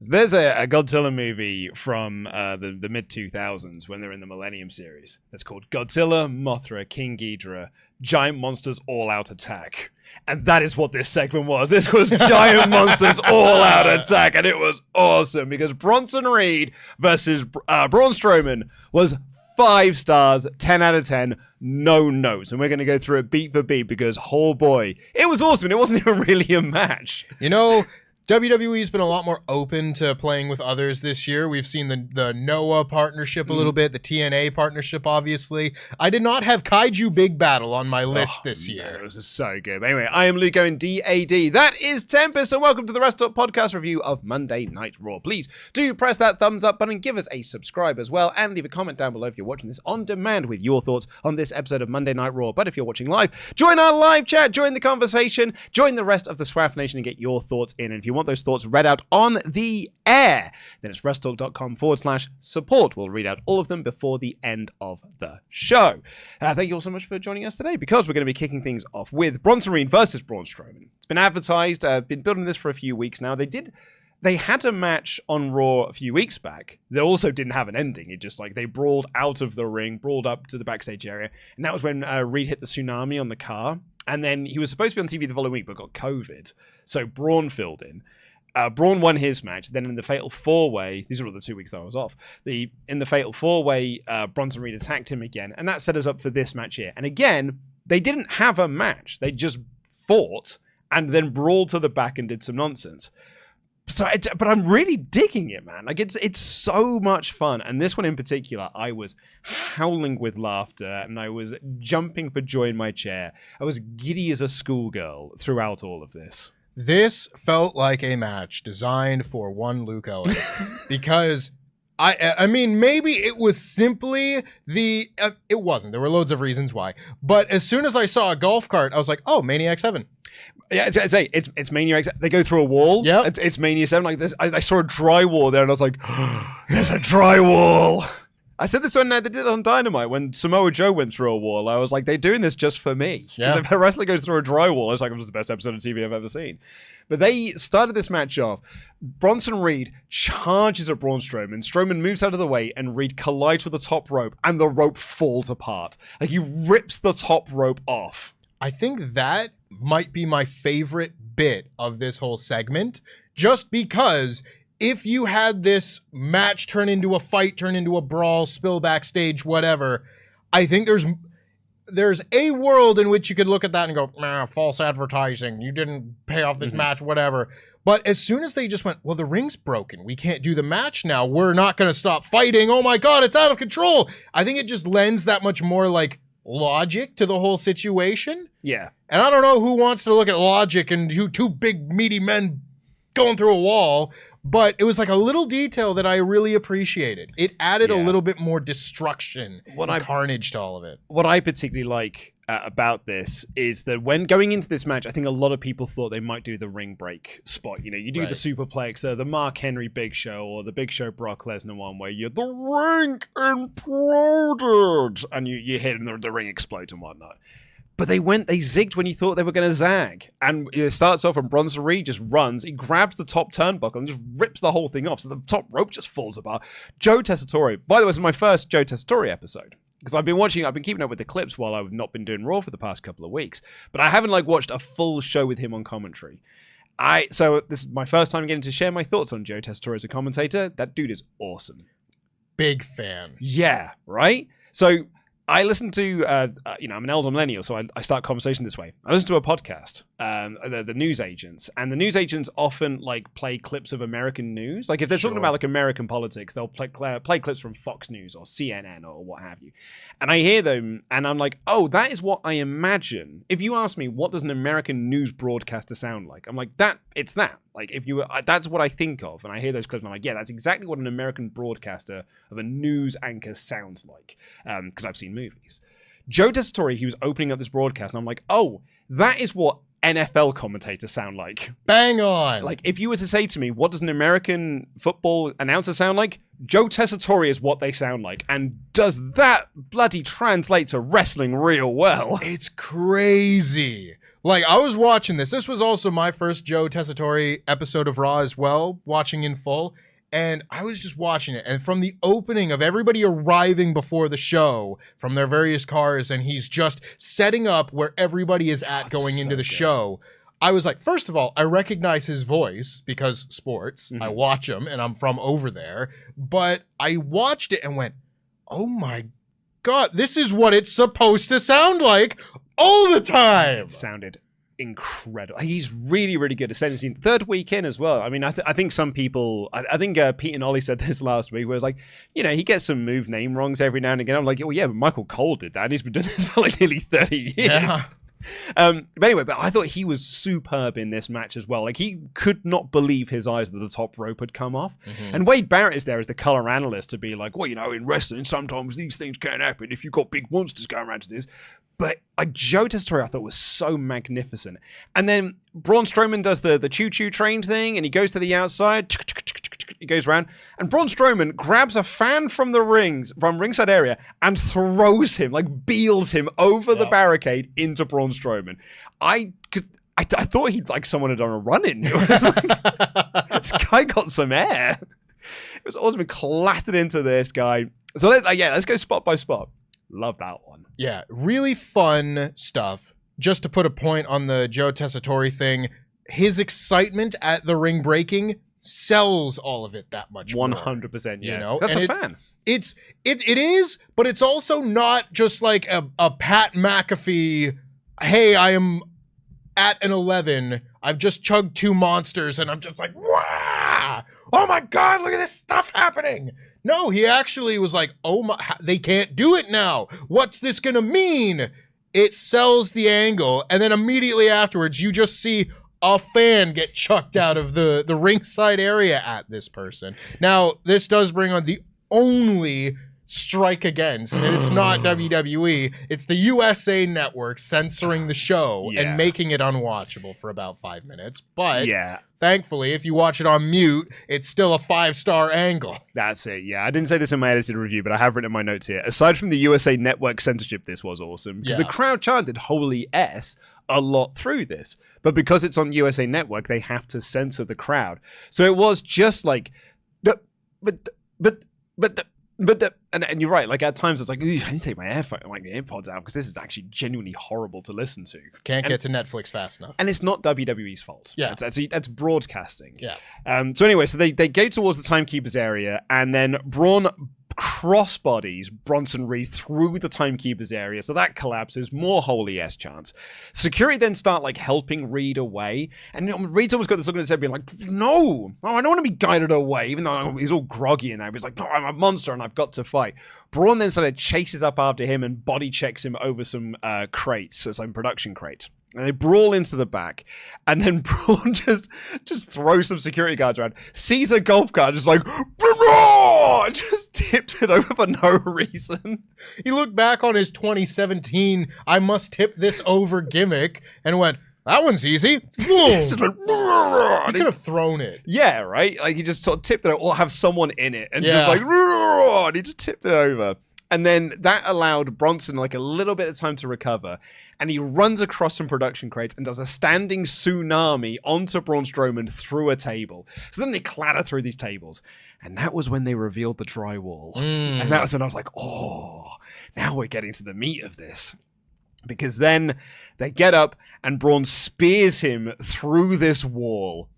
There's a Godzilla movie from the mid-2000s when they're in the Millennium series. It's called Godzilla, Mothra, King Ghidorah, Giant Monsters All-Out Attack. And that is what this segment was. This was Giant Monsters All-Out Attack, and it was awesome because Bronson Reed versus Braun Strowman was 5 stars, 10 out of 10, no notes. And we're going to go through it beat for beat because, oh boy, it was awesome. And it wasn't even really a match. You know, WWE's been a lot more open to playing with others this year. We've seen the Noah partnership a little bit, the TNA partnership, obviously. I did not have Kaiju Big Battle on my list this year. No, this is so good. But anyway, I am Luco in DAD. That is Tempest, and welcome to the WrestleTalk podcast review of Monday Night Raw. Please do press that thumbs up button, give us a subscribe as well, and leave a comment down below if you're watching this on demand with your thoughts on this episode of Monday Night Raw. But if you're watching live, join our live chat, join the conversation, join the rest of the SWAF Nation and get your thoughts in. And if you want those thoughts read out on the air, then it's WrestleTalk.com/support. We'll read out all of them before the end of the show. Thank you all so much for joining us today because we're going to be kicking things off with Bronson Reed versus Braun Strowman. It's been advertised. I've been building this for a few weeks now. They had a match on Raw a few weeks back. They also didn't have an ending. It just they brawled out of the ring, brawled up to the backstage area. And that was when Reed hit the tsunami on the car. And then he was supposed to be on TV the following week, but got COVID. So Braun filled in. Braun won his match. Then in the Fatal 4-Way, these are all the 2 weeks that I was off. In the Fatal 4-Way, Bronson Reed attacked him again. And that set us up for this match here. And again, they didn't have a match. They just fought and then brawled to the back and did some nonsense. But I'm really digging it, man. It's so much fun. And this one in particular, I was howling with laughter and I was jumping for joy in my chair. I was giddy as a schoolgirl throughout all of this. This felt like a match designed for one Luke Owen because I mean, maybe it was simply it wasn't. There were loads of reasons why. But as soon as I saw a golf cart, I was like, oh, Maniac 7. Yeah, it's Maniac. They go through a wall. Yeah, it's Mania 7. Like this, I saw a drywall there, and I was like, "There's a drywall." I said this when they did it on Dynamite when Samoa Joe went through a wall. I was like, "They're doing this just for me." Yeah, if a wrestler goes through a drywall, I was like, "It was the best episode of TV I've ever seen." But they started this match off. Bronson Reed charges at Braun Strowman. Strowman moves out of the way, and Reed collides with the top rope, and the rope falls apart. Like he rips the top rope off. I think that might be my favorite bit of this whole segment, just because if you had this match turn into a fight, turn into a brawl, spill backstage, whatever, I think there's a world in which you could look at that and go, nah, false advertising, you didn't pay off this match, whatever. But as soon as they just went, well, the ring's broken, we can't do the match now, we're not going to stop fighting, oh my god, it's out of control, I think it just lends that much more logic to the whole situation. Yeah. And I don't know who wants to look at logic and two big meaty men going through a wall, but it was like a little detail that I really appreciated. It added a little bit more destruction and carnage to all of it. What I particularly like about this is that when going into this match, I think a lot of people thought they might do the ring break spot. You know, you do the Superplex, the Mark Henry Big Show, or the Big Show Brock Lesnar one where you're the ring imploded, and you hit and the ring explodes and whatnot. But they zigged when you thought they were going to zag. And it starts off and Bronson Reed just runs. He grabs the top turnbuckle and just rips the whole thing off. So the top rope just falls apart. Joe Tessitore, by the way, this is my first Joe Tessitore episode. Because I've been keeping up with the clips while I've not been doing Raw for the past couple of weeks. But I haven't watched a full show with him on commentary. So this is my first time getting to share my thoughts on Joe Tessitore as a commentator. That dude is awesome. Big fan. Yeah, right? So I listen to, I'm an elder millennial, so I start conversation this way. I listen to a podcast, the news agents, and the news agents often play clips of American news. If they're talking about American politics, they'll play clips from Fox News or CNN or what have you. And I hear them, and I'm like, oh, that is what I imagine. If you ask me, what does an American news broadcaster sound like? I'm like, it's that. That's what I think of. And I hear those clips, and I'm like, yeah, that's exactly what an American broadcaster of a news anchor sounds like. Because I've seen movies. Joe Tessitore, he was opening up this broadcast, and I'm like, oh, that is what NFL commentators sound like. Bang on. If you were to say to me, what does an American football announcer sound like? Joe Tessitore is what they sound like. And does that bloody translate to wrestling real well? It's crazy. Like, I was watching this. This was also my first Joe Tessitore episode of Raw as well, watching in full. And I was just watching it. And from the opening of everybody arriving before the show from their various cars, and he's just setting up where everybody is at going into the show, I was like, first of all, I recognize his voice because sports. I watch him and I'm from over there. But I watched it and went, oh my God, this is what it's supposed to sound like all the time. It sounded incredible. He's really, really good at setting the scene. Third week in as well. I mean, I think some people, I think Pete and Ollie said this last week, where it's like, you know, he gets some move name wrongs every now and again. I'm like, oh yeah, but Michael Cole did that. He's been doing this for like nearly 30 years. Yeah. But anyway, I thought he was superb in this match as well. Like, he could not believe his eyes that the top rope had come off. And Wade Barrett is there as the color analyst to be like, well, you know, in wrestling, sometimes these things can happen if you've got big monsters going around to this. But Joe Tessitore, I thought, was so magnificent. And then Braun Strowman does the choo-choo train thing, and he goes to the outside. He goes around, and Braun Strowman grabs a fan from the ringside area, and throws him, like beels him over the barricade into Braun Strowman. I thought he'd like someone had done a run-in. It was like, this guy got some air. It was awesome. Clattered into this guy. So let's go spot by spot. Love that one. Yeah, really fun stuff. Just to put a point on the Joe Tessitore thing, his excitement at the ring breaking sells all of it that much more. 100%, yeah. You know? That's and a fan. It is, but it's also not just like a Pat McAfee, hey, I am at an 11, I've just chugged 2 monsters, and I'm just like, wow! Oh my God, look at this stuff happening! No, he actually was like, oh my, they can't do it now. What's this gonna mean? It sells the angle, and then immediately afterwards, you just see a fan get chucked out of the ringside area at this person. Now, this does bring on the only strike against, and it's not WWE, it's the USA Network censoring the show and making it unwatchable for about 5 minutes. But thankfully, if you watch it on mute, it's still a 5-star angle. That's it, yeah. I didn't say this in my edited review, but I have written in my notes here. Aside from the USA Network censorship, this was awesome. Because the crowd chanted Holy S a lot through this. But because it's on USA Network, they have to censor the crowd. So it was just like, but and you're right, like at times it's like, I need to take my AirPods out because this is actually genuinely horrible to listen to. Can't get to Netflix fast enough. And it's not WWE's fault. Yeah. That's broadcasting. Yeah. So anyway, so they go towards the timekeeper's area, and then Braun crossbodies Bronson Reed through the timekeeper's area, so that collapses. More Holy S chants. Security then start like helping Reed away, and Reed's almost got this look on his head being like, no, I don't want to be guided away, even though he's all groggy and he's like, no, I'm a monster and I've got to fight. Braun then sort of chases up after him and body checks him over some crates, some production crates. And they brawl into the back, and then Braun just throws some security guards around, sees a golf cart, just like, just tips it over for no reason. He looked back on his 2017 I must tip this over gimmick and went, that one's easy. He could have thrown it. Yeah, right? Like, he just sort of tipped it over, or have someone in it, and just like, and he just tipped it over. And then that allowed Bronson like a little bit of time to recover. And he runs across some production crates and does a standing tsunami onto Braun Strowman through a table. So then they clatter through these tables. And that was when they revealed the drywall. And that was when I was like, oh, now we're getting to the meat of this. Because then they get up and Braun spears him through this wall.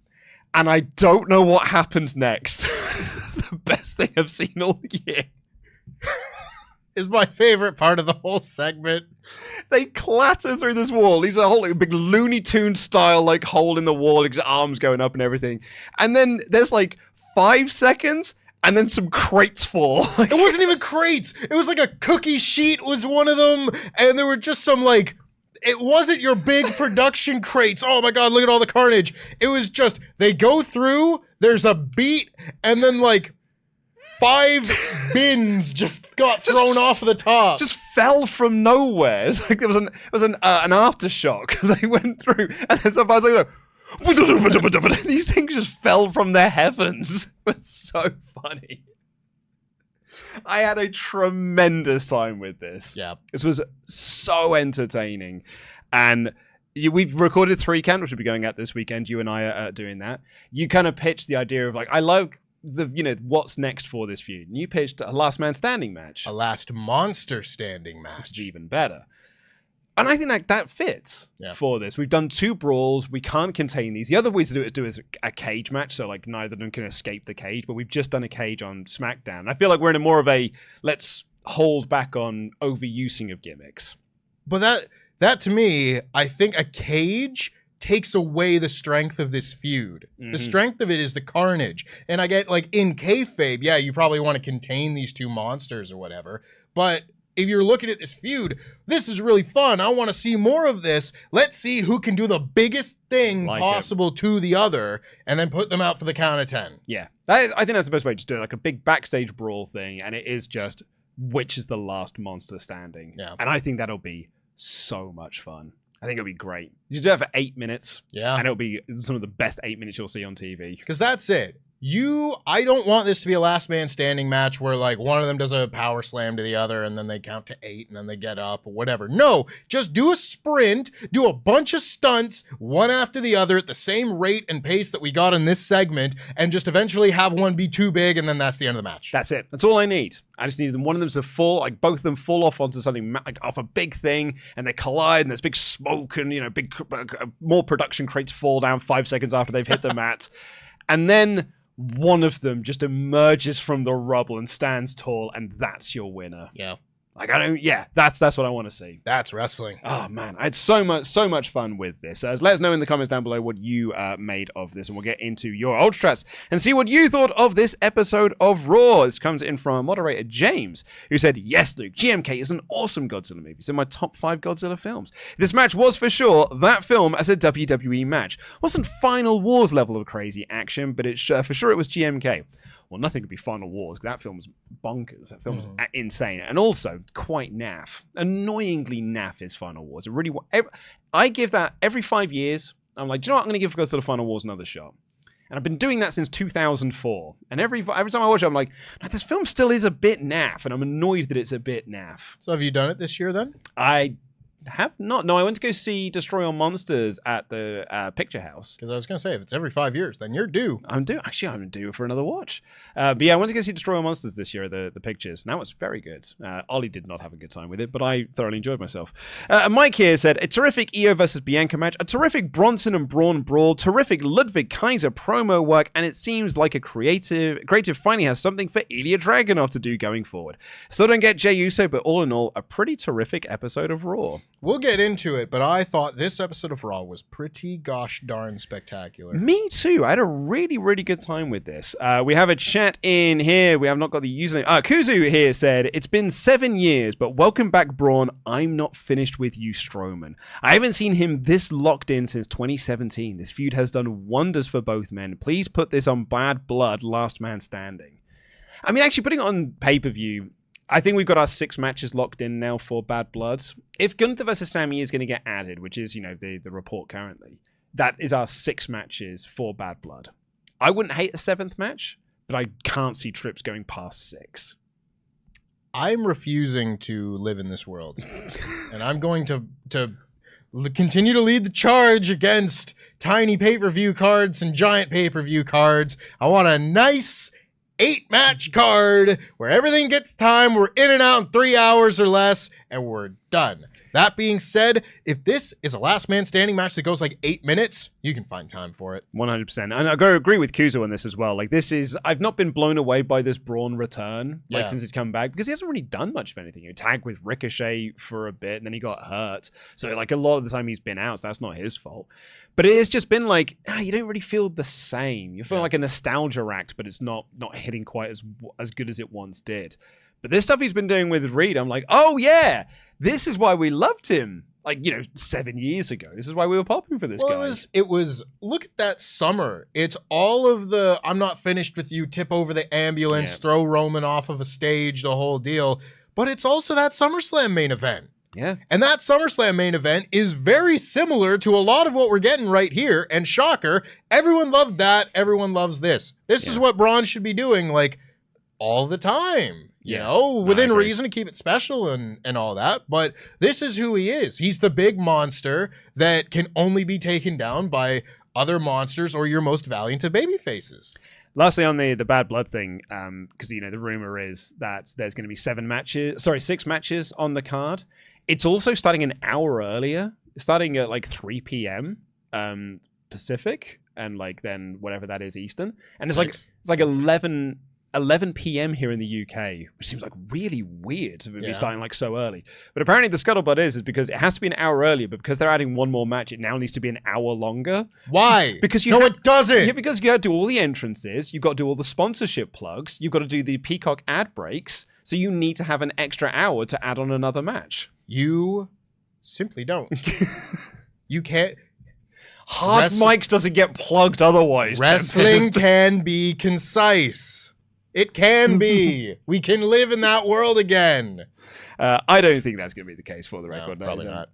And I don't know what happens next. This is the best thing I've seen all year. Is my favorite part of the whole segment. They clatter through this wall. Leaves a whole like, big Looney Tunes style like hole in the wall, his arms going up and everything. And then there's like 5 seconds, and then some crates fall. It wasn't even crates. It was like a cookie sheet was one of them, and there were just some like, it wasn't your big production crates. Oh my God, look at all the carnage. It was just, they go through, there's a beat, and then like 5 bins just got thrown off the top. Just fell from nowhere. It's like there was an aftershock. They went through, and then somebody's like, these things just fell from their heavens. It was so funny. I had a tremendous time with this. Yeah. This was so entertaining. And we've recorded 3 count, which will be going out this weekend. You and I are doing that. You kind of pitched the idea of like, I love the, what's next for this feud. And you pitched a last man standing match. A last monster standing match. Which is even better. And I think that fits for this. We've done 2 brawls. We can't contain these. The other way to do it is a cage match. So like neither of them can escape the cage, but we've just done a cage on SmackDown. I feel like we're in a more of a, let's hold back on overusing of gimmicks. But that to me, I think a cage takes away the strength of this feud. The strength of it is the carnage. And I get like in kayfabe, yeah, you probably want to contain these 2 monsters or whatever. But if you're looking at this feud, this is really fun. I want to see more of this. Let's see who can do the biggest thing possible to the other and then put them out for the count of 10. Yeah. I think that's the best way to do it. Like a big backstage brawl thing. And it is just, which is the last monster standing. Yeah. And I think that'll be so much fun. I think it'll be great. You do that for 8 minutes. Yeah. And it'll be some of the best 8 minutes you'll see on TV. Because that's it. I don't want this to be a last man standing match where like one of them does a power slam to the other and then they count to 8 and then they get up or whatever. No, just do a sprint, do a bunch of stunts, one after the other at the same rate and pace that we got in this segment, and just eventually have one be too big and then that's the end of the match. That's it. That's all I need. I just need one of them to fall, like both of them fall off onto something, like off a big thing, and they collide, and there's big smoke, and more production crates fall down 5 seconds after they've hit the mat, and then one of them just emerges from the rubble and stands tall, and that's your winner. Yeah. Like, that's what I want to see. That's wrestling. Oh, man. I had so much fun with this. Let us know in the comments down below what you made of this, and we'll get into your Ultrachats and see what you thought of this episode of Raw. This comes in from our moderator, James, who said, yes, Luke, GMK is an awesome Godzilla movie. It's in my top 5 Godzilla films. This match was for sure that film as a WWE match. Wasn't Final Wars level of crazy action, but for sure it was GMK. Well, nothing could be Final Wars. That film's bonkers. That film's insane. And also, quite naff. Annoyingly naff is Final Wars. It really, I give that every 5 years. I'm like, do you know what? I'm going to give Godzilla Final Wars another shot. And I've been doing that since 2004. And every time I watch it, I'm like, no, this film still is a bit naff. And I'm annoyed that it's a bit naff. So have you done it this year then? I have not. No, I went to go see Destroy All Monsters at the Picture House. Because I was going to say, if it's every 5 years, then you're due. I'm due. Actually, I'm due for another watch. But yeah, I went to go see Destroy All Monsters this year, the Pictures. Now it's very good. Ollie did not have a good time with it, but I thoroughly enjoyed myself. Mike here said, a terrific Iyo versus Bianca match, a terrific Bronson and Braun brawl, terrific Ludwig Kaiser promo work, and it seems like a creative finally has something for Ilya Dragunov to do going forward. Still don't get Jey Uso, but all in all, a pretty terrific episode of Raw. We'll get into it, but I thought this episode of Raw was pretty gosh darn spectacular. Me too. I had a really, really good time with this. We have a chat in here. We have not got the username. Kuzu here said, it's been 7 years, but welcome back, Braun. I'm not finished with you, Strowman. I haven't seen him this locked in since 2017. This feud has done wonders for both men. Please put this on Bad Blood, Last Man Standing. I mean, actually putting it on pay-per-view, I think we've got our 6 matches locked in now for Bad Blood. If Gunther versus Sami is going to get added, which is, the report currently, that is our 6 matches for Bad Blood. I wouldn't hate a 7th match, but I can't see trips going past 6. I'm refusing to live in this world. And I'm going to continue to lead the charge against tiny pay-per-view cards and giant pay-per-view cards. I want a nice 8-match card where everything gets time, we're in and out in 3 hours or less, and we're done. That being said, if this is a last man standing match that goes like 8 minutes, you can find time for it. 100%. And I gotta agree with Kuzo on this as well. Like, I've not been blown away by this Braun return, since he's come back, because he hasn't really done much of anything. He tagged with Ricochet for a bit, and then he got hurt. So, like, a lot of the time he's been out, so that's not his fault. But it has just been like, you don't really feel the same. You feel like a nostalgia act, but it's not hitting quite as good as it once did. But this stuff he's been doing with Reed, I'm like, oh yeah, this is why we loved him. Like, 7 years ago. This is why we were popping for this guy. It was, look at that summer. It's all of the, I'm not finished with you, tip over the ambulance, throw Roman off of a stage, the whole deal. But it's also that SummerSlam main event. Yeah. And that SummerSlam main event is very similar to a lot of what we're getting right here. And shocker, everyone loved that. Everyone loves this. This is what Braun should be doing. Like, all the time. You Yeah. know, No, within I agree. reason to keep it special and all that. But this is who he is. He's the big monster that can only be taken down by other monsters or your most valiant of baby faces. Lastly, on the bad blood thing, because the rumor is that there's going to be 6 matches on the card. It's also starting an hour earlier, starting at like 3 p.m. Pacific, and like then whatever that is Eastern, and it's like 11 p.m. here in the UK, which seems like really weird to be starting like so early. But apparently the scuttlebutt is because it has to be an hour earlier, but because they're adding one more match, it now needs to be an hour longer. Why? Because it doesn't. Yeah, because you got to do all the entrances, you've got to do all the sponsorship plugs, you've got to do the Peacock ad breaks, so you need to have an extra hour to add on another match. You simply don't. You can't. Hard mics doesn't get plugged otherwise. Wrestling can be concise. It can be. We can live in that world again. I don't think that's going to be the case for the record. No, probably not.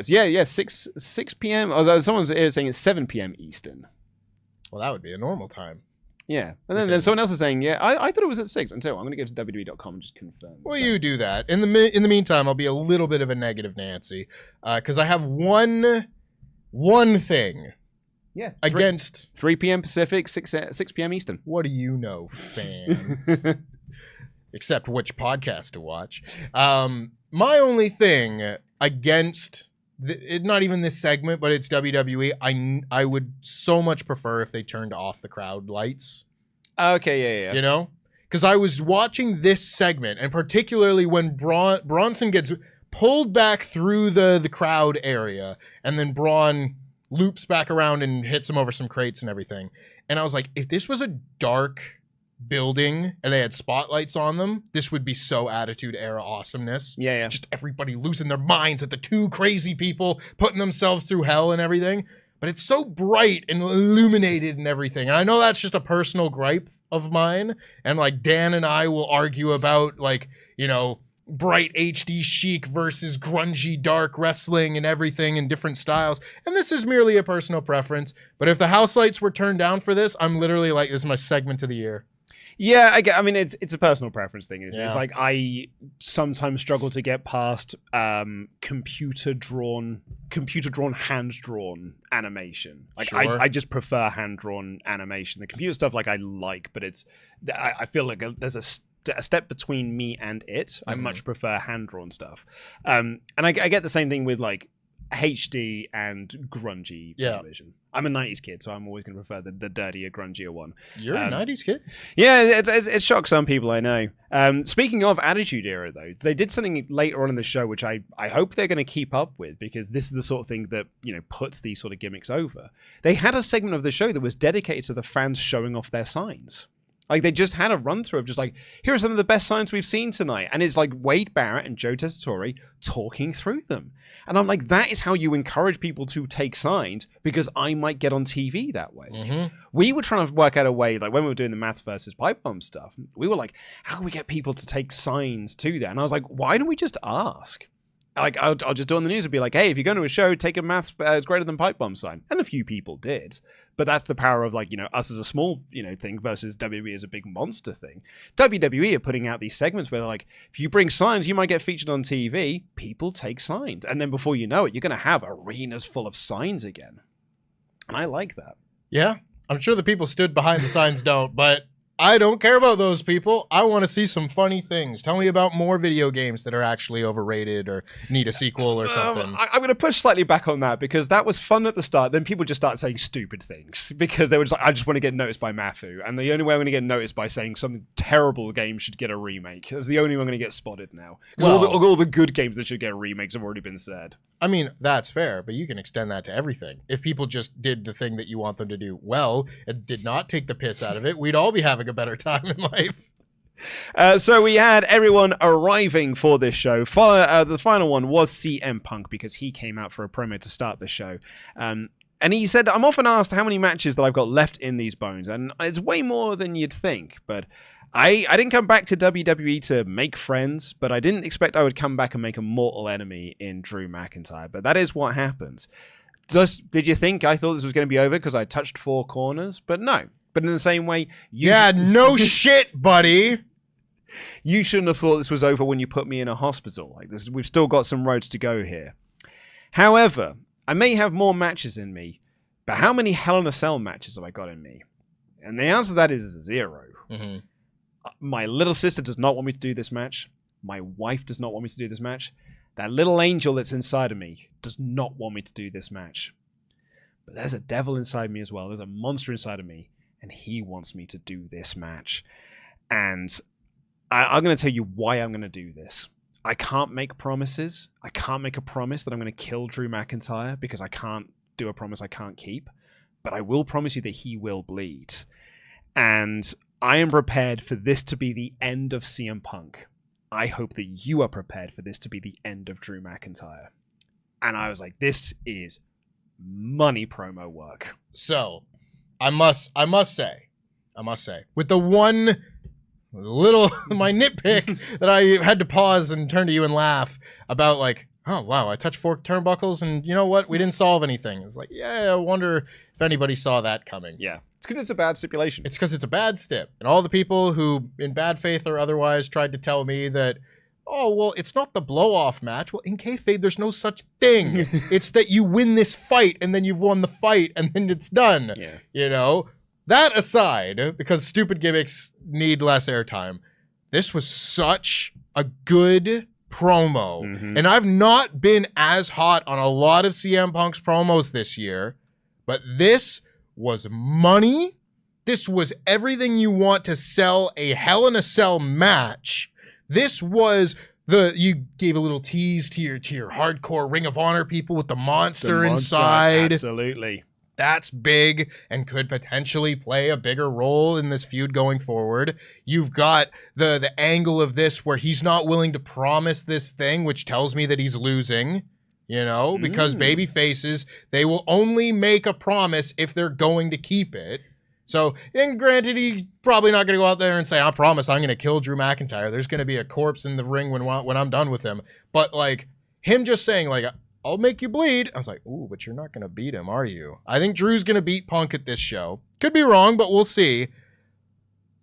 6 p.m. Although someone's here saying it's 7 p.m. Eastern. Well, that would be a normal time. Yeah. And then someone else is saying, I thought it was at 6. And so I'm going to go to WWE.com and just confirm. Well, you do that. In the meantime, I'll be a little bit of a negative Nancy because I have one thing. Yeah. Against 3 p.m. Pacific, 6 p.m. Eastern. What do you know, fans? Except which podcast to watch. My only thing against not even this segment, but it's WWE. I would so much prefer if they turned off the crowd lights. Okay, yeah. You know, because I was watching this segment, and particularly when Bronson gets pulled back through the crowd area, and then Braun loops back around and hits him over some crates and everything. And I was like, if this was a dark building and they had spotlights on them, this would be so Attitude Era awesomeness. Yeah. Just everybody losing their minds at the two crazy people putting themselves through hell and everything. But it's so bright and illuminated and everything. And I know that's just a personal gripe of mine. And like Dan and I will argue about like, bright HD chic versus grungy dark wrestling and everything in different styles. And this is merely a personal preference. But if the house lights were turned down for this, I'm literally like, this is my segment of the year. Yeah, I mean, it's a personal preference thing. It's Yeah. like I sometimes struggle to get past computer-drawn, hand-drawn animation. Like Sure. I just prefer hand-drawn animation. The computer stuff, like I like, but I feel like there's a step between me and it. I much prefer hand-drawn stuff. And I get the same thing with like HD and grungy television. I'm a 90s kid, so I'm always going to prefer the dirtier, grungier one. You're a 90s kid? Yeah, it shocks some people, I know. Speaking of Attitude Era, though, they did something later on in the show, which I hope they're going to keep up with, because this is the sort of thing that, puts these sort of gimmicks over. They had a segment of the show that was dedicated to the fans showing off their signs. Like, they just had a run-through of just like, here are some of the best signs we've seen tonight. And it's like Wade Barrett and Joe Tessitore talking through them. And I'm like, that is how you encourage people to take signs, because I might get on TV that way. Mm-hmm. We were trying to work out a way, like when we were doing the maths versus pipe bomb stuff, we were like, how can we get people to take signs to that? And I was like, why don't we just ask? Like, I'll just do it on the news and be like, hey, if you're going to a show, take a maths is greater than pipe bomb sign. And a few people did. But that's the power of, like, us as a small, thing versus WWE as a big monster thing. WWE are putting out these segments where they're like, if you bring signs, you might get featured on TV. People take signs. And then before you know it, you're going to have arenas full of signs again. And I like that. Yeah, I'm sure the people stood behind the signs don't, but I don't care about those people. I want to see some funny things. Tell me about more video games that are actually overrated or need a sequel or something. I'm going to push slightly back on that, because that was fun at the start. Then people just start saying stupid things because they were just like, I just want to get noticed by Mafu. And the only way I'm going to get noticed by saying some terrible game should get a remake. It's the only way I'm going to get spotted now. Because all the good games that should get remakes have already been said. I mean, that's fair, but you can extend that to everything. If people just did the thing that you want them to do well and did not take the piss out of it, we'd all be having a better time in life. So we had everyone arriving for this show. The final one was CM Punk, because he came out for a promo to start the show. And he said, I'm often asked how many matches that I've got left in these bones. And it's way more than you'd think. But I didn't come back to WWE to make friends, but I didn't expect I would come back and make a mortal enemy in Drew McIntyre. But that is what happens. Did you think I thought this was going to be over because I touched 4 corners? But no. But in the same way, no shit, buddy. You shouldn't have thought this was over when you put me in a hospital. Like this, we've still got some roads to go here. However, I may have more matches in me, but how many Hell in a Cell matches have I got in me? And the answer to that is 0. Mm-hmm. My little sister does not want me to do this match. My wife does not want me to do this match. That little angel that's inside of me does not want me to do this match. But there's a devil inside me as well. There's a monster inside of me, and he wants me to do this match. And I'm going to tell you why I'm going to do this. I can't make promises. I can't make a promise that I'm going to kill Drew McIntyre because I can't do a promise I can't keep. But I will promise you that he will bleed. And I am prepared for this to be the end of CM Punk. I hope that you are prepared for this to be the end of Drew McIntyre. And I was like, this is money promo work. So, I must say, with the one little, my nitpick that I had to pause and turn to you and laugh about, like, oh, wow, I touched 4 turnbuckles and you know what? We didn't solve anything. It's like, yeah, I wonder if anybody saw that coming. Yeah. It's because it's a bad stipulation. It's because it's a bad stip. And all the people who, in bad faith or otherwise, tried to tell me that, oh, well, it's not the blow-off match. Well, in kayfabe, there's no such thing. It's that you win this fight, and then you've won the fight, and then it's done. Yeah. You know? That aside, because stupid gimmicks need less airtime, this was such a good promo. Mm-hmm. And I've not been as hot on a lot of CM Punk's promos this year, but this was money. This was everything you want to sell a Hell in a Cell match. This was you gave a little tease to your hardcore Ring of Honor people with the monster inside. Absolutely. That's big and could potentially play a bigger role in this feud going forward. You've got the angle of this where he's not willing to promise this thing, which tells me that he's losing, you know, because baby faces, they will only make a promise if they're going to keep it. So, and granted, he's probably not going to go out there and say, I promise I'm going to kill Drew McIntyre. There's going to be a corpse in the ring when I'm done with him. But, like, him just saying, like, I'll make you bleed. I was like, ooh, but you're not going to beat him, are you? I think Drew's going to beat Punk at this show. Could be wrong, but we'll see.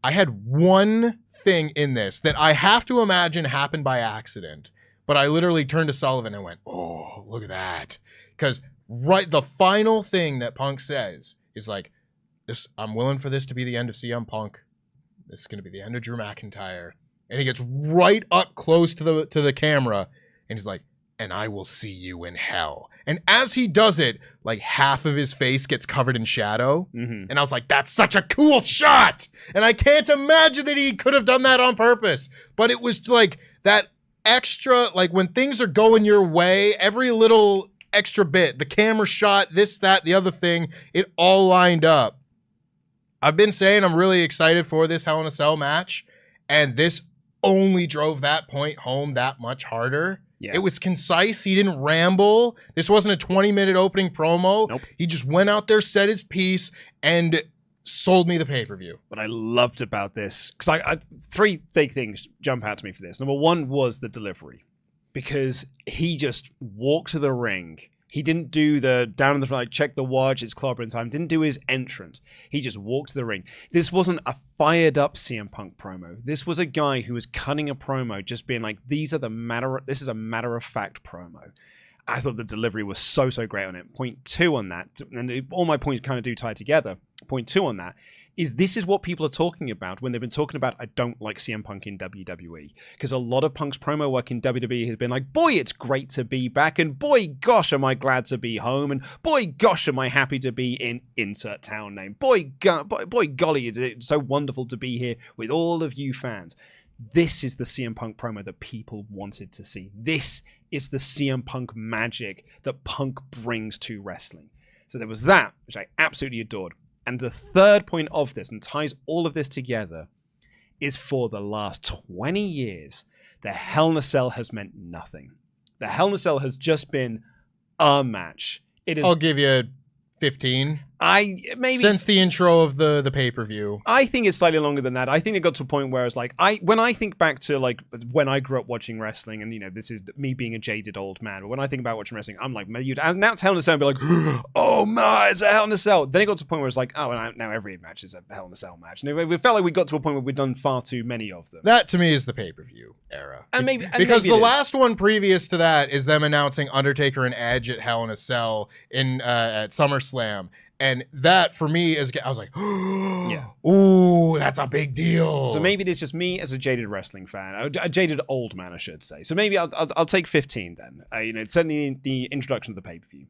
I had one thing in this that I have to imagine happened by accident, but I literally turned to Sullivan and went, oh, look at that. Because the final thing that Punk says is like, I'm willing for this to be the end of CM Punk. This is going to be the end of Drew McIntyre. And he gets right up close to the camera, and he's like, and I will see you in hell. And as he does it, like half of his face gets covered in shadow. Mm-hmm. And I was like, that's such a cool shot. And I can't imagine that he could have done that on purpose. But it was like that extra, like when things are going your way, every little extra bit, the camera shot, this, that, the other thing, it all lined up. I've been saying I'm really excited for this Hell in a Cell match. And this only drove that point home that much harder. Yeah. It was concise. He didn't ramble. This wasn't a 20-minute opening promo. Nope. He just went out there, said his piece, and sold me the pay-per-view. What I loved about this, because I 3 big things jump out to me for this. Number 1 was the delivery, because he just walked to the ring. He didn't do the down in the front, like, check the watch, it's clobbering time. Didn't do his entrance. He just walked to the ring. This wasn't a fired up CM Punk promo. This was a guy who was cutting a promo, just being like, this is a matter of fact promo. I thought the delivery was so great on it. Point 2 on that, and all my points kind of do tie together. Point 2 on that is this is what people are talking about when they've been talking about, I don't like CM Punk in WWE. Because a lot of Punk's promo work in WWE has been like, boy, it's great to be back, and boy, gosh, am I glad to be home, and boy, gosh, am I happy to be in insert town name. Boy, golly, it's so wonderful to be here with all of you fans. This is the CM Punk promo that people wanted to see. This is the CM Punk magic that Punk brings to wrestling. So there was that, which I absolutely adored. And the third point of this, and ties all of this together, is for the last 20 years, the Hell in a Cell has meant nothing. The Hell in a Cell has just been a match. I'll give you 15. Since the intro of the pay-per-view. I think it's slightly longer than that. I think it got to a point where it's like, when I think back to like when I grew up watching wrestling, and this is me being a jaded old man, but when I think about watching wrestling, I'm like, you'd announce Hell in a Cell and be like, oh my, it's a Hell in a Cell. Then it got to a point where it's like, oh, and now every match is a Hell in a Cell match. And we felt like we got to a point where we'd done far too many of them. That to me is the pay-per-view era. Because the last one previous to that is them announcing Undertaker and Edge at Hell in a Cell at SummerSlam. And that, for me, I was like, yeah, ooh, that's a big deal. So maybe it's just me as a jaded wrestling fan, a jaded old man, I should say. So maybe I'll take 15 then. Certainly the introduction of the pay-per-view,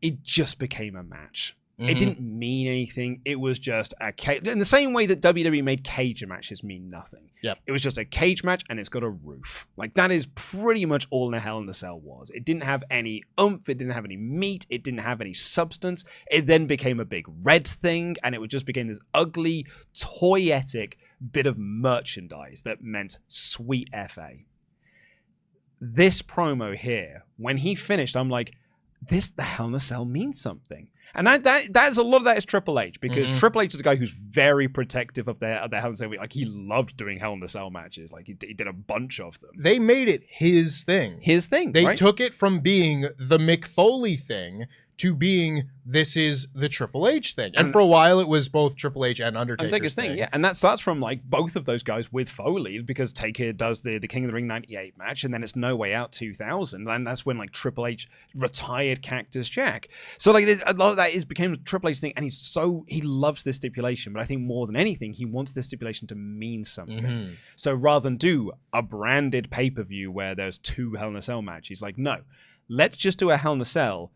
it just became a match. Mm-hmm. It didn't mean anything. It was just a cage. In the same way that WWE made cage matches mean nothing. Yep. It was just a cage match and it's got a roof. Like, that is pretty much all a Hell in a Cell was. It didn't have any oomph. It didn't have any meat. It didn't have any substance. It then became a big red thing, and it just became this ugly, toyetic bit of merchandise that meant sweet FA. This promo here, when he finished, I'm like, the Hell in a Cell means something. And that is a lot of that is Triple H, because Triple H is a guy who's very protective of their Hell in a Cell. Like, he loved doing Hell in a Cell matches. Like, he did a bunch of them. They made it his thing. They took it from being the Mick Foley thing to being, this is the Triple H thing. And for a while, it was both Triple H and Undertaker's thing. Yeah, and that starts from like both of those guys with Foley, because Taker does the King of the Ring 98 match, and then it's No Way Out 2000, and that's when like Triple H retired Cactus Jack. So like a lot of that became Triple H thing, and he loves this stipulation, but I think more than anything, he wants this stipulation to mean something. Mm-hmm. So rather than do a branded pay-per-view where there's 2 Hell in a Cell matches, he's like, no, let's just do a Hell in a Cell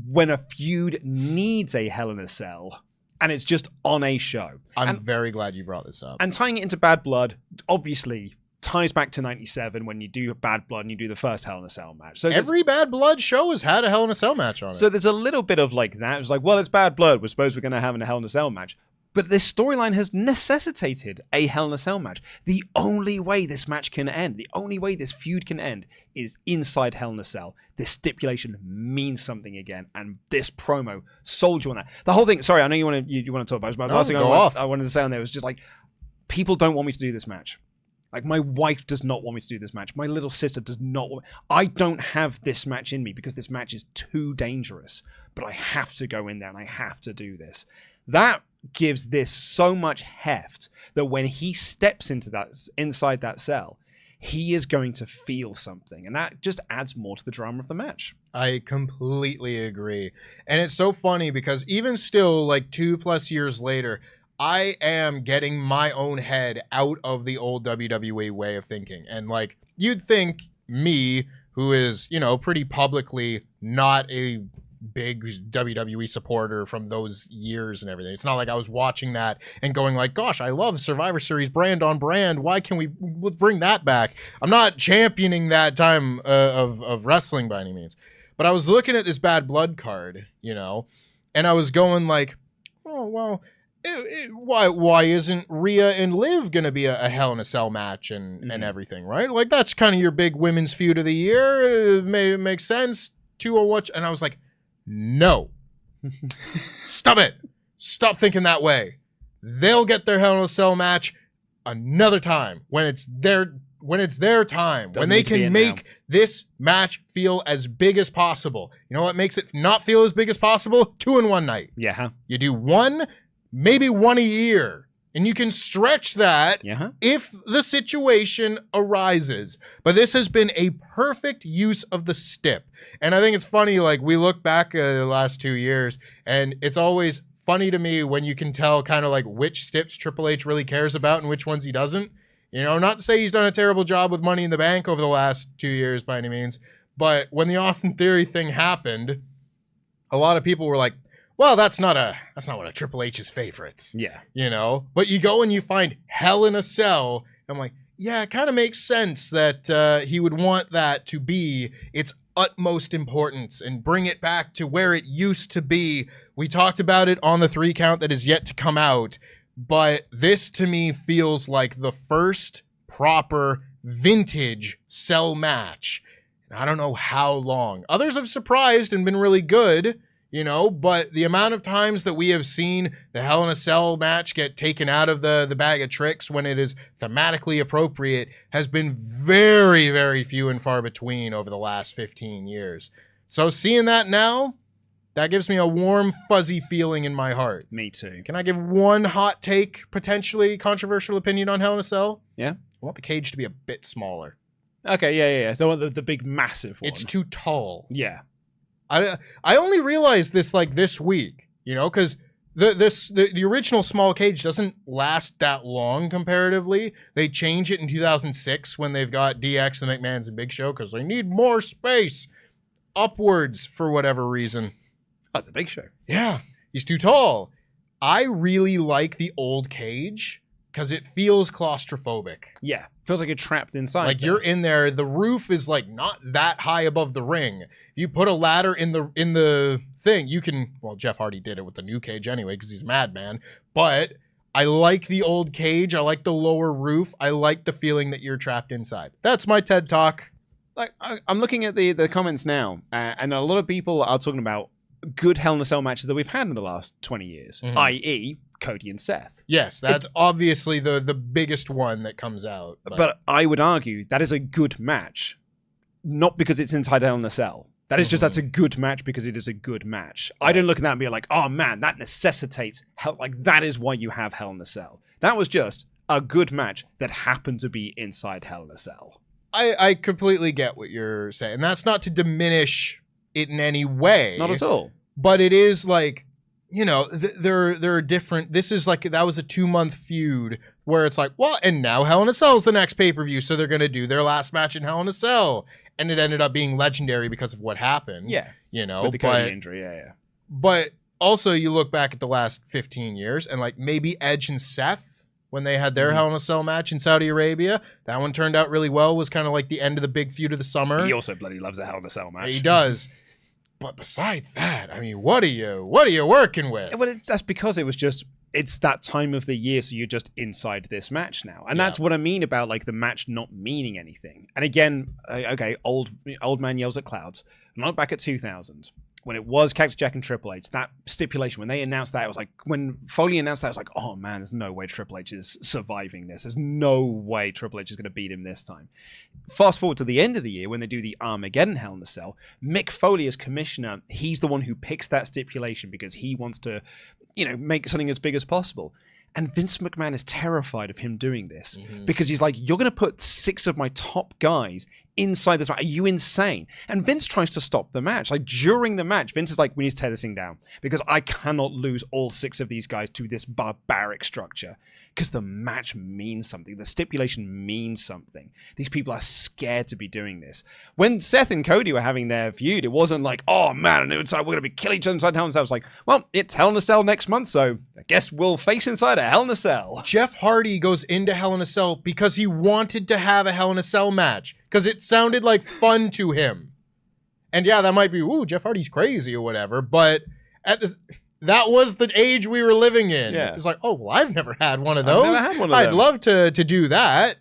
when a feud needs a Hell in a Cell, and it's just on a show. I'm very glad you brought this up. And tying it into Bad Blood, obviously, ties back to 97 when you do Bad Blood and you do the first Hell in a Cell match. So every Bad Blood show has had a Hell in a Cell match on it. So there's a little bit of like that. It's like, well, it's Bad Blood. We're supposed we're going to have a Hell in a Cell match. But this storyline has necessitated a Hell in a Cell match. The only way this match can end, the only way this feud can end, is inside Hell in a Cell. This stipulation means something again, and this promo sold you on that. The whole thing. Sorry, I know you want to talk about it. But last thing I wanted to say on there was just like, people don't want me to do this match. Like, my wife does not want me to do this match. My little sister does not want me. I don't have this match in me because this match is too dangerous. But I have to go in there and I have to do this. That gives this so much heft that when he steps inside that cell, he is going to feel something. And that just adds more to the drama of the match. I completely agree. And it's so funny because even still, like 2+ years later, I am getting my own head out of the old WWE way of thinking. And like, you'd think me, who is, pretty publicly not a big WWE supporter from those years and everything. It's not like I was watching that and going like, gosh, I love Survivor Series brand on brand. Why can we bring that back? I'm not championing that time of wrestling by any means. But I was looking at this Bad Blood card, and I was going like, oh, well, why isn't Rhea and Liv going to be a Hell in a Cell match and everything, right? Like, that's kind of your big women's feud of the year. It makes sense. 201. And I was like, no. Stop it. Stop thinking that way. They'll get their Hell in a Cell match another time when it's their time. When they can make this match feel as big as possible. You know what makes it not feel as big as possible? 2 in one night. Yeah. You do one, maybe one a year. And you can stretch that if the situation arises. But this has been a perfect use of the stip. And I think it's funny, like, we look back at the last 2 years, and it's always funny to me when you can tell kind of like which stips Triple H really cares about and which ones he doesn't. Not to say he's done a terrible job with Money in the Bank over the last 2 years by any means. But when the Austin Theory thing happened, a lot of people were like, well, that's not one of Triple H's favorites. Yeah. But you go and you find Hell in a Cell. I'm like, yeah, it kind of makes sense that he would want that to be its utmost importance and bring it back to where it used to be. We talked about it on the 3 count that is yet to come out. But this to me feels like the first proper vintage Cell match. And I don't know how long. Others have surprised and been really good. you know, but the amount of times that we have seen the Hell in a Cell match get taken out of the bag of tricks when it is thematically appropriate has been very, very few and far between over the last 15 years. So seeing that now, that gives me a warm, fuzzy feeling in my heart. Me too. Can I give one hot take, potentially controversial opinion on Hell in a Cell? Yeah? I want the cage to be a bit smaller. Okay, yeah. So the big, massive one. It's too tall. Yeah. I only realized this like this week, you know, because the original small cage doesn't last that long comparatively. They change it in 2006 when they've got DX, the McMahons, and Big Show because they need more space upwards for whatever reason. Oh, the Big Show. Yeah, he's too tall. I really like the old cage because it feels claustrophobic. Yeah, feels like you're trapped inside. Like you're in there. The roof is like not that high above the ring. If you put a ladder in the thing, you can. Well, Jeff Hardy did it with the new cage anyway because he's a madman. But I like the old cage. I like the lower roof. I like the feeling that you're trapped inside. That's my TED Talk. Like I'm looking at the comments now, and a lot of people are talking about good Hell in a Cell matches that we've had in the last 20 years, i.e. Cody and Seth. Yes, that's obviously the biggest one that comes out. But I would argue that is a good match, not because it's inside Hell in a Cell. That is just, that's a good match because it is a good match. Right. I don't look at that and be like, oh man, that necessitates hell. Like that is why you have Hell in a Cell. That was just a good match that happened to be inside Hell in a Cell. I completely get what you're saying. That's not to diminish it in any way. Not at all. But it is like, you know, there are different. This is like, that was a 2-month feud where it's like, well, and now Hell in a Cell is the next pay-per-view, so they're going to do their last match in Hell in a Cell. And it ended up being legendary because of what happened. Yeah. You know, with the Cody injury, yeah. But also, you look back at the last 15 years, and like maybe Edge and Seth, when they had their Hell in a Cell match in Saudi Arabia, that one turned out really well, was kind of like the end of the big feud of the summer. He also bloody loves a Hell in a Cell match. He does. But besides that, I mean, what are you working with? Well, that's because it's that time of the year, so you're just inside this match now. And that's what I mean about like the match not meaning anything. And again, okay, old man yells at clouds. Not back at 2000. When it was Cactus Jack and Triple H, that stipulation, when they announced that, it was like, when Foley announced that, I was like, oh man, there's no way Triple H is surviving this. There's no way Triple H is going to beat him this time. Fast forward to the end of the year, when they do the Armageddon Hell in a Cell, Mick Foley as commissioner, he's the one who picks that stipulation because he wants to, you know, make something as big as possible. And Vince McMahon is terrified of him doing this because he's like, you're going to put 6 of my top guys inside this match. Are you insane? And Vince tries to stop the match. Like during the match, Vince is like, we need to tear this thing down because I cannot lose all 6 of these guys to this barbaric structure because the match means something. The stipulation means something. These people are scared to be doing this. When Seth and Cody were having their feud, it wasn't like, oh man, we're going to be killing each other inside Hell in a Cell. I was like, well, it's Hell in a Cell next month, so I guess we'll face inside a Hell in a Cell. Jeff Hardy goes into Hell in a Cell because he wanted to have a Hell in a Cell match because it sounded like fun to him. And yeah, that might be, ooh, Jeff Hardy's crazy or whatever, but at this, that was the age we were living in. Yeah. It's like, oh, well, I've never had one of those. I'd love to do that.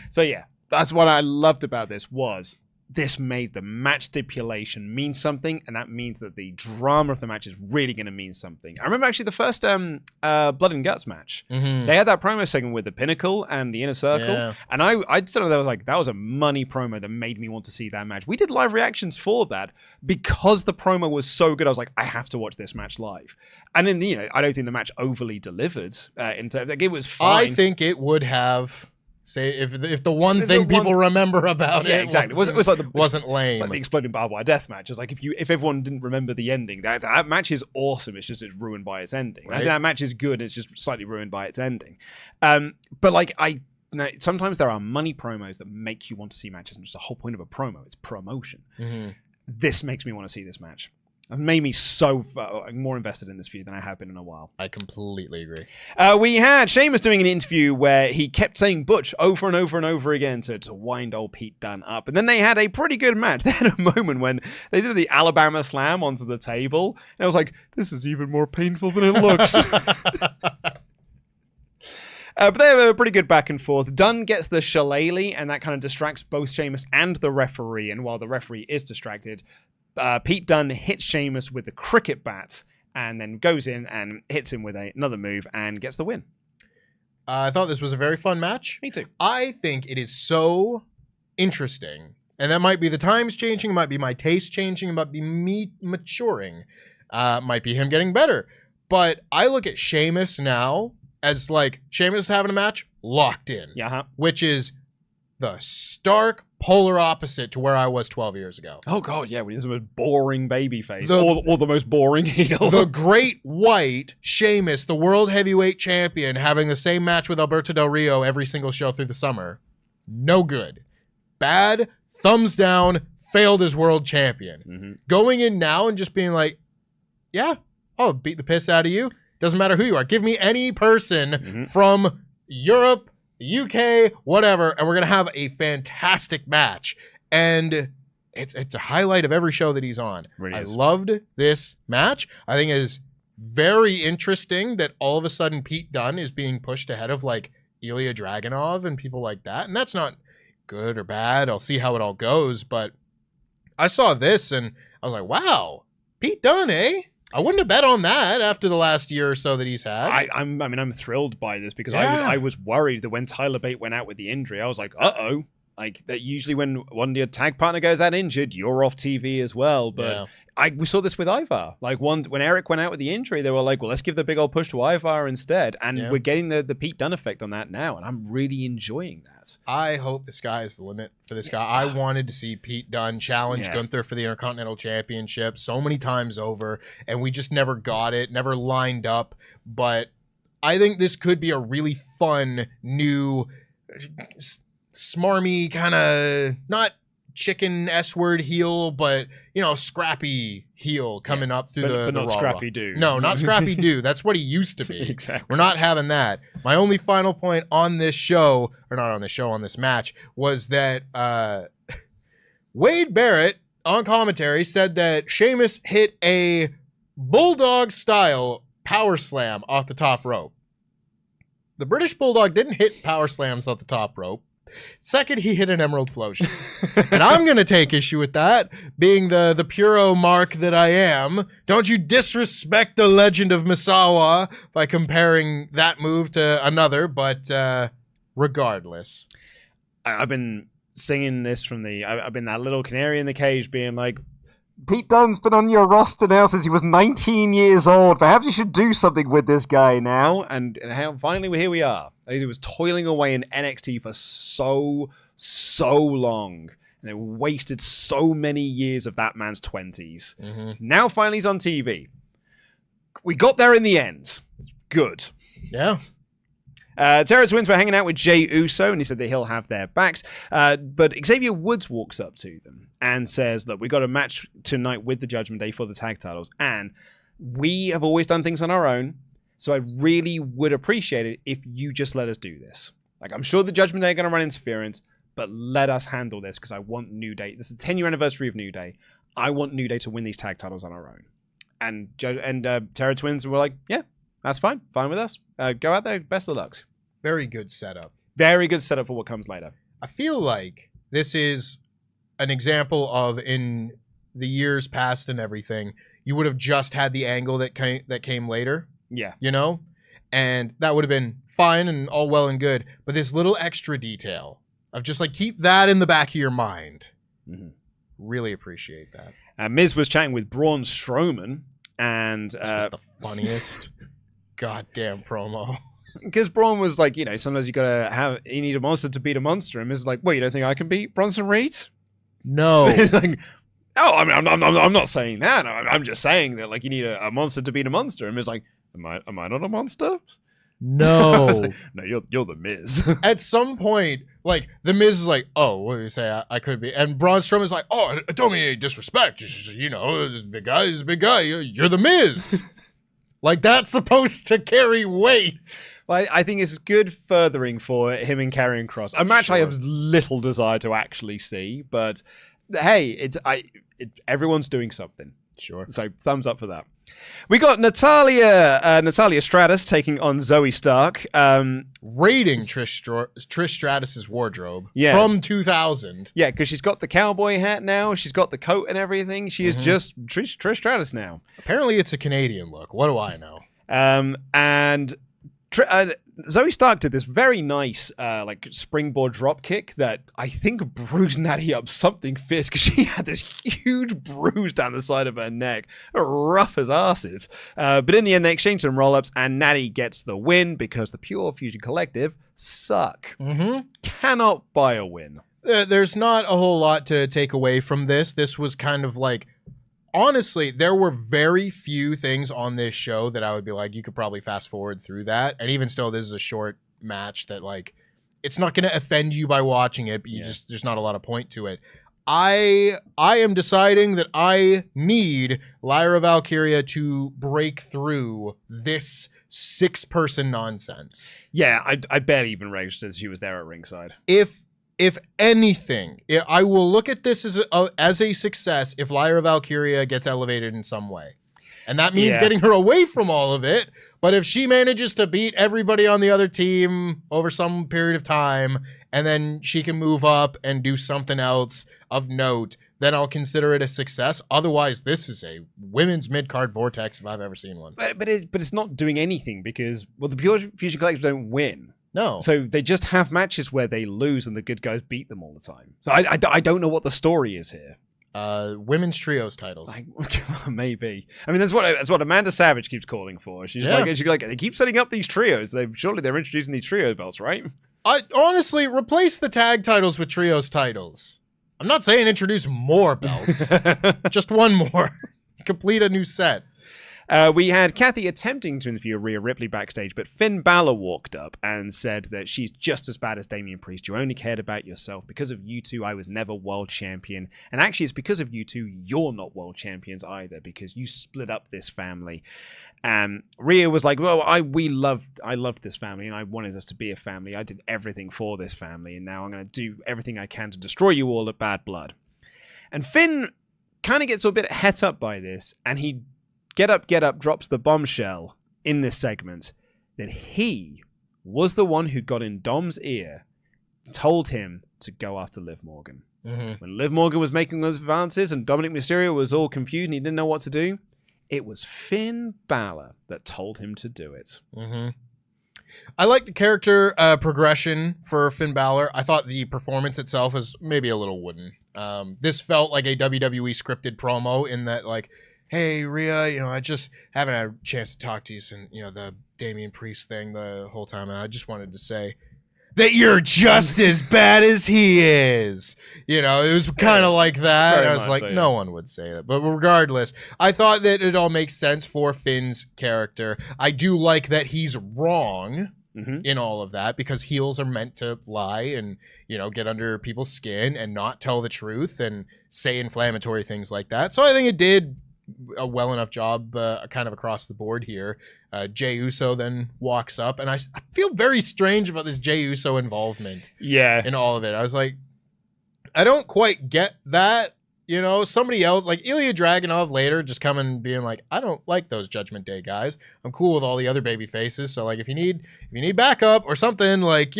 So yeah, that's what I loved about this was this made the match stipulation mean something, and that means that the drama of the match is really going to mean something. I remember actually the first Blood and Guts match. They had that promo segment with the Pinnacle and the Inner Circle, and I sort of was like, that was a money promo that made me want to see that match. We did live reactions for that because the promo was so good. I was like, I have to watch this match live. And then, you know, I don't think the match overly delivered. In terms, like, it was fine. I think it would have. Say if the one thing people remember about it, exactly. It was like wasn't lame. It's like the exploding barbed wire death match. It's like if everyone didn't remember the ending, that match is awesome. It's just it's ruined by its ending. Right? I think that match is good. It's just slightly ruined by its ending. But like sometimes there are money promos that make you want to see matches, and just the whole point of a promo is promotion. This makes me want to see this match. It made me so more invested in this feud than I have been in a while. I completely agree. We had Sheamus doing an interview where he kept saying Butch over and over and over again to wind old Pete Dunne up. And then they had a pretty good match. They had a moment when they did the Alabama Slam onto the table. And I was like, this is even more painful than it looks. But they have a pretty good back and forth. Dunne gets the shillelagh, and that kind of distracts both Sheamus and the referee. And while the referee is distracted, Pete Dunne hits Sheamus with the cricket bat and then goes in and hits him with another move and gets the win. I thought this was a very fun match. Me too. I think it is so interesting, and that might be the times changing, it might be my taste changing, it might be me maturing, might be him getting better. But I look at Sheamus now as like Sheamus having a match locked in, which is the stark polar opposite to where I was 12 years ago. Oh god, yeah, when he's the most boring babyface, or the most boring heel. The Great White Sheamus, the World Heavyweight Champion, having the same match with Alberto Del Rio every single show through the summer. No good. Bad, thumbs down, failed as world champion. Going in now and just being like, yeah, I'll beat the piss out of you. Doesn't matter who you are. Give me any person from Europe, UK, whatever, and we're going to have a fantastic match. And it's a highlight of every show that he's on. Really I loved this match. I think it is very interesting that all of a sudden Pete Dunne is being pushed ahead of like Ilya Dragunov and people like that. And that's not good or bad. I'll see how it all goes. But I saw this and I was like, wow, Pete Dunne, eh? I wouldn't have bet on that after the last year or so that he's had. I'm thrilled by this because I was worried that when Tyler Bate went out with the injury, I was like, uh-oh. Like, that usually when one of your tag partner goes out injured, you're off TV as well. But we saw this with Ivar. Like, when Eric went out with the injury, they were like, well, let's give the big old push to Ivar instead. And we're getting the Pete Dunne effect on that now, and I'm really enjoying that. I hope the sky is the limit for this guy. I wanted to see Pete Dunne challenge Gunther for the Intercontinental Championship so many times over, and we just never got it, never lined up. But I think this could be a really fun, new, smarmy kind of, not chicken S-word heel, but, you know, scrappy heel coming up through the not Raw. Scrappy Doo. No, not Scrappy Doo. That's what he used to be. Exactly. We're not having that. My only final point on this show, or not on this show, on this match, was that Wade Barrett on commentary said that Sheamus hit a bulldog-style power slam off the top rope. The British Bulldog didn't hit power slams off the top rope. Second, he hit an Emerald Flosion. And I'm going to take issue with that, being the puro mark that I am. Don't you disrespect the legend of Misawa by comparing that move to another, but regardless. I've been singing this from I've been that little canary in the cage being like, Pete Dunne's been on your roster now since he was 19 years old. Perhaps you should do something with this guy now. And finally, here we are. He was toiling away in NXT for so long. And they wasted so many years of that man's 20s. Now finally he's on TV. We got there in the end. Good. Yeah. Terra Twins were hanging out with Jey Uso, and he said that he'll have their backs. But Xavier Woods walks up to them and says, look, we got a match tonight with the Judgment Day for the tag titles, and we have always done things on our own, so I really would appreciate it if you just let us do this. Like, I'm sure the Judgment Day are going to run interference, but let us handle this, because I want New Day. This is the 10-year anniversary of New Day. I want New Day to win these tag titles on our own. And Terra Twins were like, yeah, that's fine. Fine with us. Go out there. Best of luck. Very good setup. Very good setup for what comes later. I feel like this is an example of, in the years past and everything, you would have just had the angle that came later. Yeah. You know? And that would have been fine and all well and good. But this little extra detail of just like, keep that in the back of your mind. Really appreciate that. Miz was chatting with Braun Strowman, and this was the funniest goddamn promo. Because Braun was like, you know, sometimes you need a monster to beat a monster, and Miz is like, well, you don't think I can beat Bronson Reed? No. It's like, oh, I mean, I'm not saying that. I'm just saying that, like, you need a monster to beat a monster. And Miz is like, am I not a monster? No. Like, no, you're the Miz. At some point, like, the Miz is like, oh, what do you say? I could be. And Braun Strowman's like, oh, don't mean any disrespect. Just, you know, this big guy is a big guy. You're the Miz. Like, that's supposed to carry weight. Well, I think it's good furthering for him and Karrion Kross. A match I have little desire to actually see, but hey, everyone's doing something. Sure. So thumbs up for that. We got Natalya Stratus taking on Zoey Stark. Raiding Trish Stratus's wardrobe Yeah. from 2000. Yeah, because she's got the cowboy hat now. She's got the coat and everything. She is just Trish Stratus now. Apparently, it's a Canadian look. What do I know? And Zoey Stark did this very nice like springboard drop kick that I think bruised Natty up something fierce because she had this huge bruise down the side of her neck, rough as asses. But in the end, they exchange some roll-ups and Natty gets the win because the Pure Fusion Collective suck. Cannot buy a win. There's not a whole lot to take away from this. This was kind of like, honestly, there were very few things on this show that I would be like, you could probably fast forward through that. And even still, this is a short match that, like, it's not going to offend you by watching it, but there's not a lot of point to it. I am deciding that I need Lyra Valkyria to break through this 6-person nonsense. Yeah, I barely even registered she was there at ringside. If anything, I will look at this as a success if Lyra Valkyria gets elevated in some way. And that means getting her away from all of it. But if she manages to beat everybody on the other team over some period of time, and then she can move up and do something else of note, then I'll consider it a success. Otherwise, this is a women's mid-card vortex if I've ever seen one. But it's not doing anything because, well, the Pure Fusion Collective don't win. No. So they just have matches where they lose and the good guys beat them all the time. So I don't know what the story is here. Women's trios titles. Maybe. I mean, that's what Amanda Savage keeps calling for. She's like, they keep setting up these trios. Surely they're introducing these trio belts, right? I honestly replace the tag titles with trios titles. I'm not saying introduce more belts. Just one more. Complete a new set. We had Kathy attempting to interview Rhea Ripley backstage, but Finn Balor walked up and said that she's just as bad as Damian Priest. You only cared about yourself. Because of you two, I was never world champion. And actually, it's because of you two, you're not world champions either, because you split up this family. Rhea was like, well, I loved this family, and I wanted us to be a family. I did everything for this family, and now I'm going to do everything I can to destroy you all at Bad Blood. And Finn kind of gets a bit het up by this, and he Get Up drops the bombshell in this segment that he was the one who got in Dom's ear, told him to go after Liv Morgan. When Liv Morgan was making those advances and Dominic Mysterio was all confused and he didn't know what to do, it was Finn Balor that told him to do it. I like the character progression for Finn Balor. I thought the performance itself was maybe a little wooden. This felt like a WWE scripted promo in that, like, hey, Rhea, I just haven't had a chance to talk to you since, the Damian Priest thing the whole time. And I just wanted to say that you're just as bad as he is. It was kind of like that. And I was like, no one would say that. But regardless, I thought that it all makes sense for Finn's character. I do like that he's wrong in all of that because heels are meant to lie and, get under people's skin and not tell the truth and say inflammatory things like that. So I think it did a well enough job kind of across the board here. Jey Uso then walks up, and I feel very strange about this Jey Uso involvement in all of it. I was like, I don't quite get that. Somebody else, like Ilya Dragunov later just coming being like, I don't like those Judgment Day guys. I'm cool with all the other baby faces. So like if you need backup or something, like,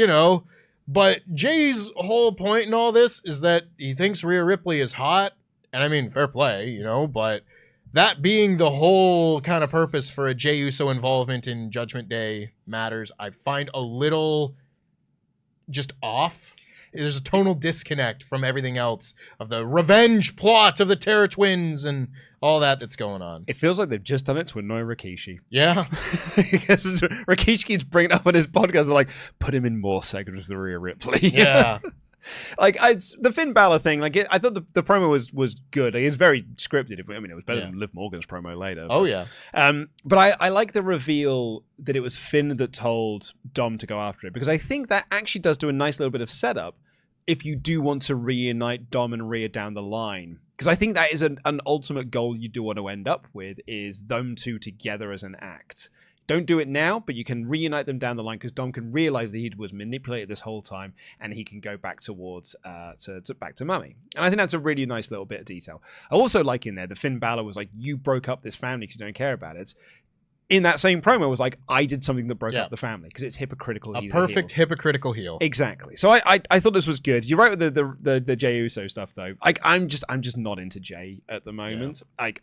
but Jay's whole point in all this is that he thinks Rhea Ripley is hot. And I mean, fair play, but that being the whole kind of purpose for a Jey Uso involvement in Judgment Day matters, I find a little just off. There's a tonal disconnect from everything else of the revenge plot of the Terror Twins and all that's going on. It feels like they've just done it to annoy Rikishi. Yeah. Rikishi keeps bringing it up on his podcast. They're like, put him in more segments with Rhea Ripley. Yeah. Like the Finn Balor thing, like I thought the promo was good. Like, it's very scripted. I mean, it was better than Liv Morgan's promo later. Oh yeah. But I like the reveal that it was Finn that told Dom to go after it, because I think that actually does do a nice little bit of setup if you do want to reunite Dom and Rhea down the line. Because I think that is an ultimate goal you do want to end up with, is them two together as an act. don't do it now, but you can reunite them down the line because Dom can realize that he was manipulated this whole time and he can go back towards back to Mummy. And I think that's a really nice little bit of detail. I also like in there the Finn Balor was like, you broke up this family because you don't care about it. In that same promo was like, I did something that broke up the family because it's hypocritical. A perfect hypocritical heel. Exactly. So I thought this was good. You're right with the Jey Uso stuff though. Like I'm just not into Jey at the moment. I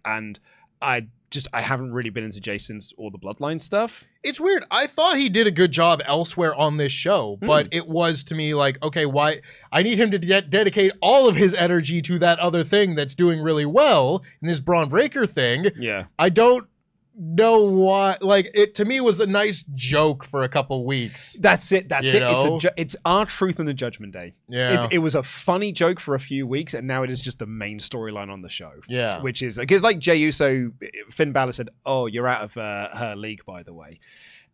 haven't really been into Jey since all the Bloodline stuff. It's weird. I thought he did a good job elsewhere on this show, but it was to me like, okay, why? I need him to dedicate all of his energy to that other thing that's doing really well in this Bron Breakker thing. Yeah. I don't know why. Like, it to me was a nice joke for a couple weeks. That's it. It's our truth on the Judgment Day. Yeah. It was a funny joke for a few weeks, and now it is just the main storyline on the show. Yeah. Which is because like Jey Uso, Finn Balor said, "Oh, you're out of her league, by the way."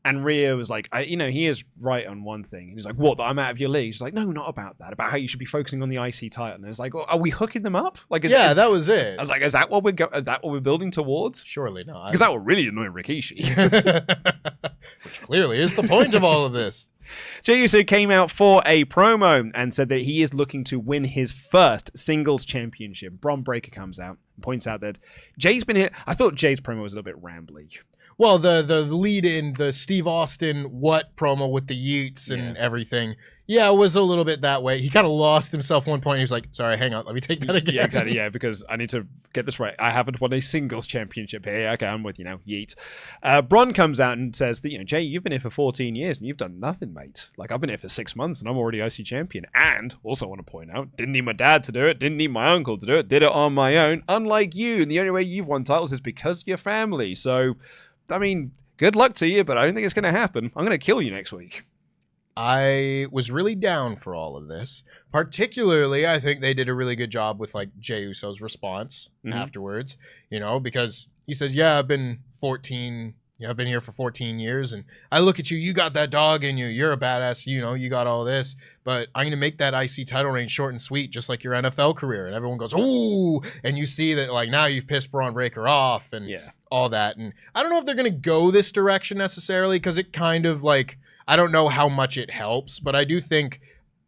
And Rhea was like, he is right on one thing. And he's like, what, that I'm out of your league? She's like, no, not about that. About how you should be focusing on the IC title. And it's like, well, are we hooking them up? Like, that was it. I was like, is that what we're building towards? Surely not. Because that would really annoy Rikishi. Which clearly is the point of all of this. Jey Uso came out for a promo and said that he is looking to win his first singles championship. Bron Breakker comes out and points out that Jey's been here. I thought Jey's promo was a little bit rambly. Well, the lead in the Steve Austin what promo with the yeets and everything, it was a little bit that way. He kind of lost himself one point. He was like, sorry, hang on, let me take that again. Yeah, exactly, yeah, because I need to get this right. I haven't won a singles championship here. Yeah, okay, I'm with you now, yeet. Bron comes out and says that, Jey, you've been here for 14 years and you've done nothing, mate. Like, I've been here for 6 months and I'm already IC champion. And, also want to point out, didn't need my dad to do it, didn't need my uncle to do it, did it on my own, unlike you. And the only way you've won titles is because of your family. So, I mean, good luck to you, but I don't think it's going to happen. I'm going to kill you next week. I was really down for all of this. Particularly, I think they did a really good job with like Jey Uso's response afterwards, because he says, I've been here for 14 years and I look at you, you got that dog in you, you're a badass, you got all this, but I'm going to make that IC title reign short and sweet, just like your NFL career. And everyone goes, ooh, and you see that like now you've pissed Bron Breakker off and all that. And I don't know if they're going to go this direction necessarily, because it kind of like, I don't know how much it helps, but I do think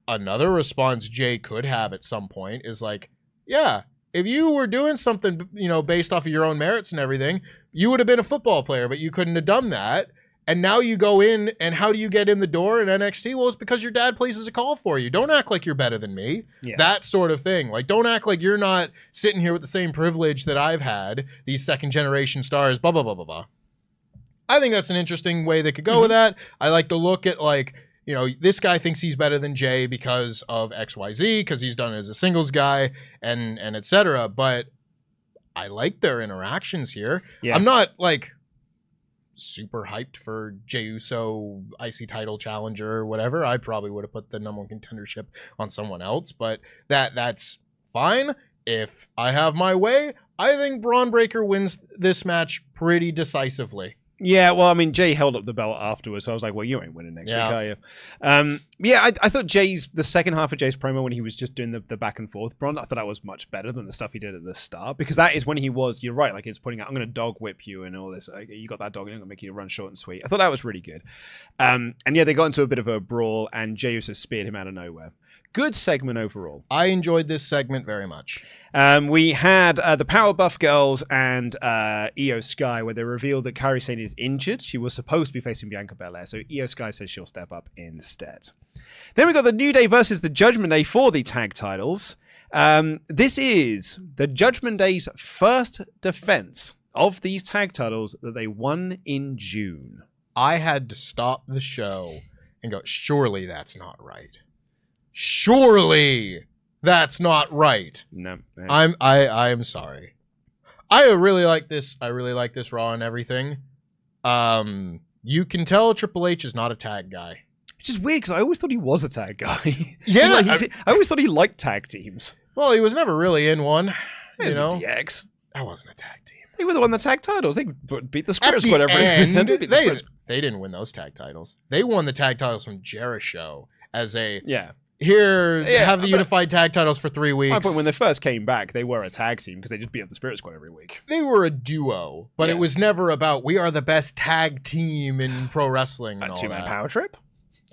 another response Jey could have at some point is like, if you were doing something, based off of your own merits and everything, you would have been a football player, but you couldn't have done that. And now you go in, and how do you get in the door in NXT? Well, it's because your dad places a call for you. Don't act like you're better than me. Yeah. That sort of thing. Like, don't act like you're not sitting here with the same privilege that I've had, these second-generation stars, blah, blah, blah, blah, blah. I think that's an interesting way they could go with that. I like to look at, like, this guy thinks he's better than Jey because of XYZ, because he's done it as a singles guy, and et cetera. But I like their interactions here. Yeah. I'm not, like, super hyped for Jey Uso IC title challenger or whatever. I probably would have put the number one contendership on someone else, but that's fine. If I have my way, I think Bron Breakker wins this match pretty decisively. Yeah, well, I mean, Jey held up the belt afterwards, so I was like, well, you ain't winning next week, are you? I thought the second half of Jey's promo when he was just doing the back and forth, Bron, I thought that was much better than the stuff he did at the start, because that is when he was, you're right, like he's putting out, I'm going to dog whip you and all this, you got that dog, and I'm going to make you run short and sweet. I thought that was really good. They got into a bit of a brawl, and Jey Uso speared him out of nowhere. Good segment overall. I enjoyed this segment very much. We had the Power Buff Girls and Iyo Sky, where they revealed that Kairi Sane is injured. She was supposed to be facing Bianca Belair, so Iyo Sky says she'll step up instead. Then we got the New Day versus the Judgment Day for the tag titles. This is the Judgment Day's first defense of these tag titles that they won in June. I had to stop the show and go, surely that's not right. Surely that's not right. No. I'm sorry. I really like this. I really like this Raw and everything. You can tell Triple H is not a tag guy. Which is weird, because I always thought he was a tag guy. Yeah. I always thought he liked tag teams. Well, he was never really in one. DX. That wasn't a tag team. They were the one that tag titles. They beat the Squares, whatever. They didn't win those tag titles. They won the tag titles from Jericho as a... Yeah. Here, have the unified tag titles for 3 weeks. My point, when they first came back, they were a tag team because they just beat up the Spirit Squad every week. They were a duo, but it was never about, we are the best tag team in pro wrestling and all that. Two-man power trip?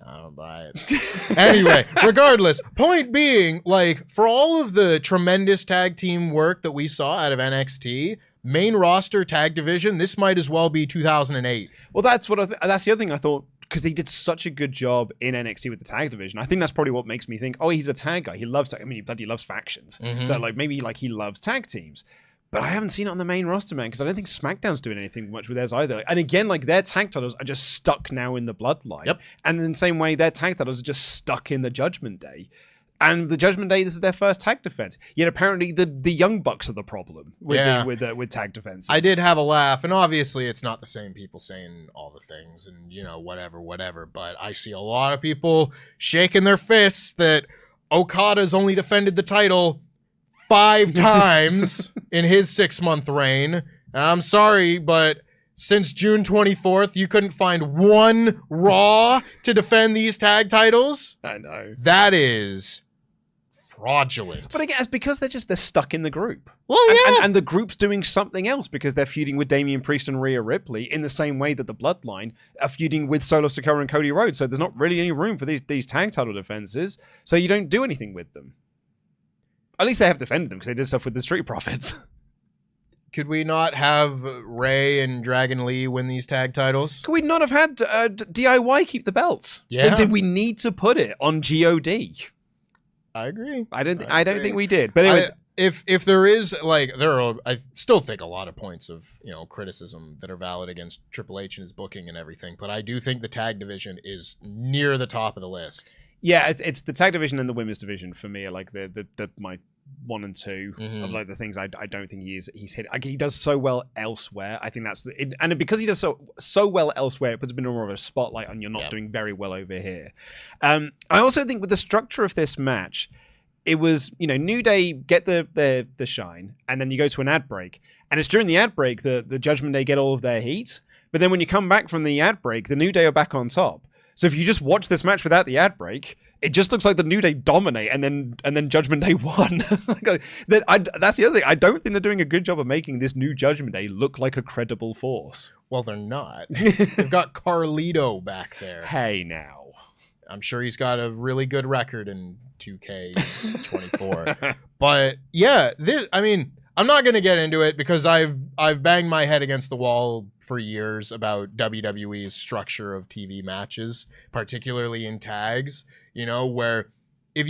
I don't buy it. Anyway, regardless, point being, like, for all of the tremendous tag team work that we saw out of NXT, main roster tag division, this might as well be 2008. Well, that's what that's the other thing I thought, because he did such a good job in NXT with the tag division. I think that's probably what makes me think, oh, he's a tag guy. He loves tag. I mean, he bloody loves factions. So like maybe like he loves tag teams. But I haven't seen it on the main roster, man, because I don't think SmackDown's doing anything much with theirs either. And again, like their tag titles are just stuck now in the Bloodline. Yep. And in the same way, their tag titles are just stuck in the Judgment Day. And the Judgment Day, this is their first tag defense. Yet apparently the Young Bucks are the problem with tag defenses. I did have a laugh, and obviously it's not the same people saying all the things and, you know, whatever. But I see a lot of people shaking their fists that Okada's only defended the title 5 times in his 6-month reign. And I'm sorry, but since June 24th, you couldn't find one Raw to defend these tag titles? I know. That is fraudulent. But again, it's because they're stuck in the group. Well, yeah. And the group's doing something else because they're feuding with Damian Priest and Rhea Ripley in the same way that the Bloodline are feuding with Solo Sikoa and Cody Rhodes. So there's not really any room for these tag title defenses. So you don't do anything with them. At least they have defended them because they did stuff with the Street Profits. Could we not have Ray and Dragon Lee win these tag titles? Could we not have had DIY keep the belts? Yeah. Did we need to put it on GOD? I agree. I don't think we did. But anyway, if there is I still think a lot of points of criticism that are valid against Triple H and his booking and everything. But I do think the tag division is near the top of the list. Yeah, it's the tag division and the women's division for me are like the my 1 and 2 of like the things I don't think he's hit. Like, he does so well elsewhere. I think that's and because he does so well elsewhere, it puts a bit more of a spotlight on you're not doing very well over here. I also think with the structure of this match, it was New Day get the shine, and then you go to an ad break, and it's during the ad break the Judgment Day get all of their heat, but then when you come back from the ad break, the New Day are back on top. So if you just watch this match without the ad break, it just looks like the New Day dominate and then Judgment Day won. That's the other thing. I don't think they're doing a good job of making this new Judgment Day look like a credible force. Well, they're not. They've got Carlito back there. Hey, now. I'm sure he's got a really good record in 2K24. But yeah, I'm not going to get into it because I've banged my head against the wall for years about WWE's structure of TV matches, particularly in tags, where if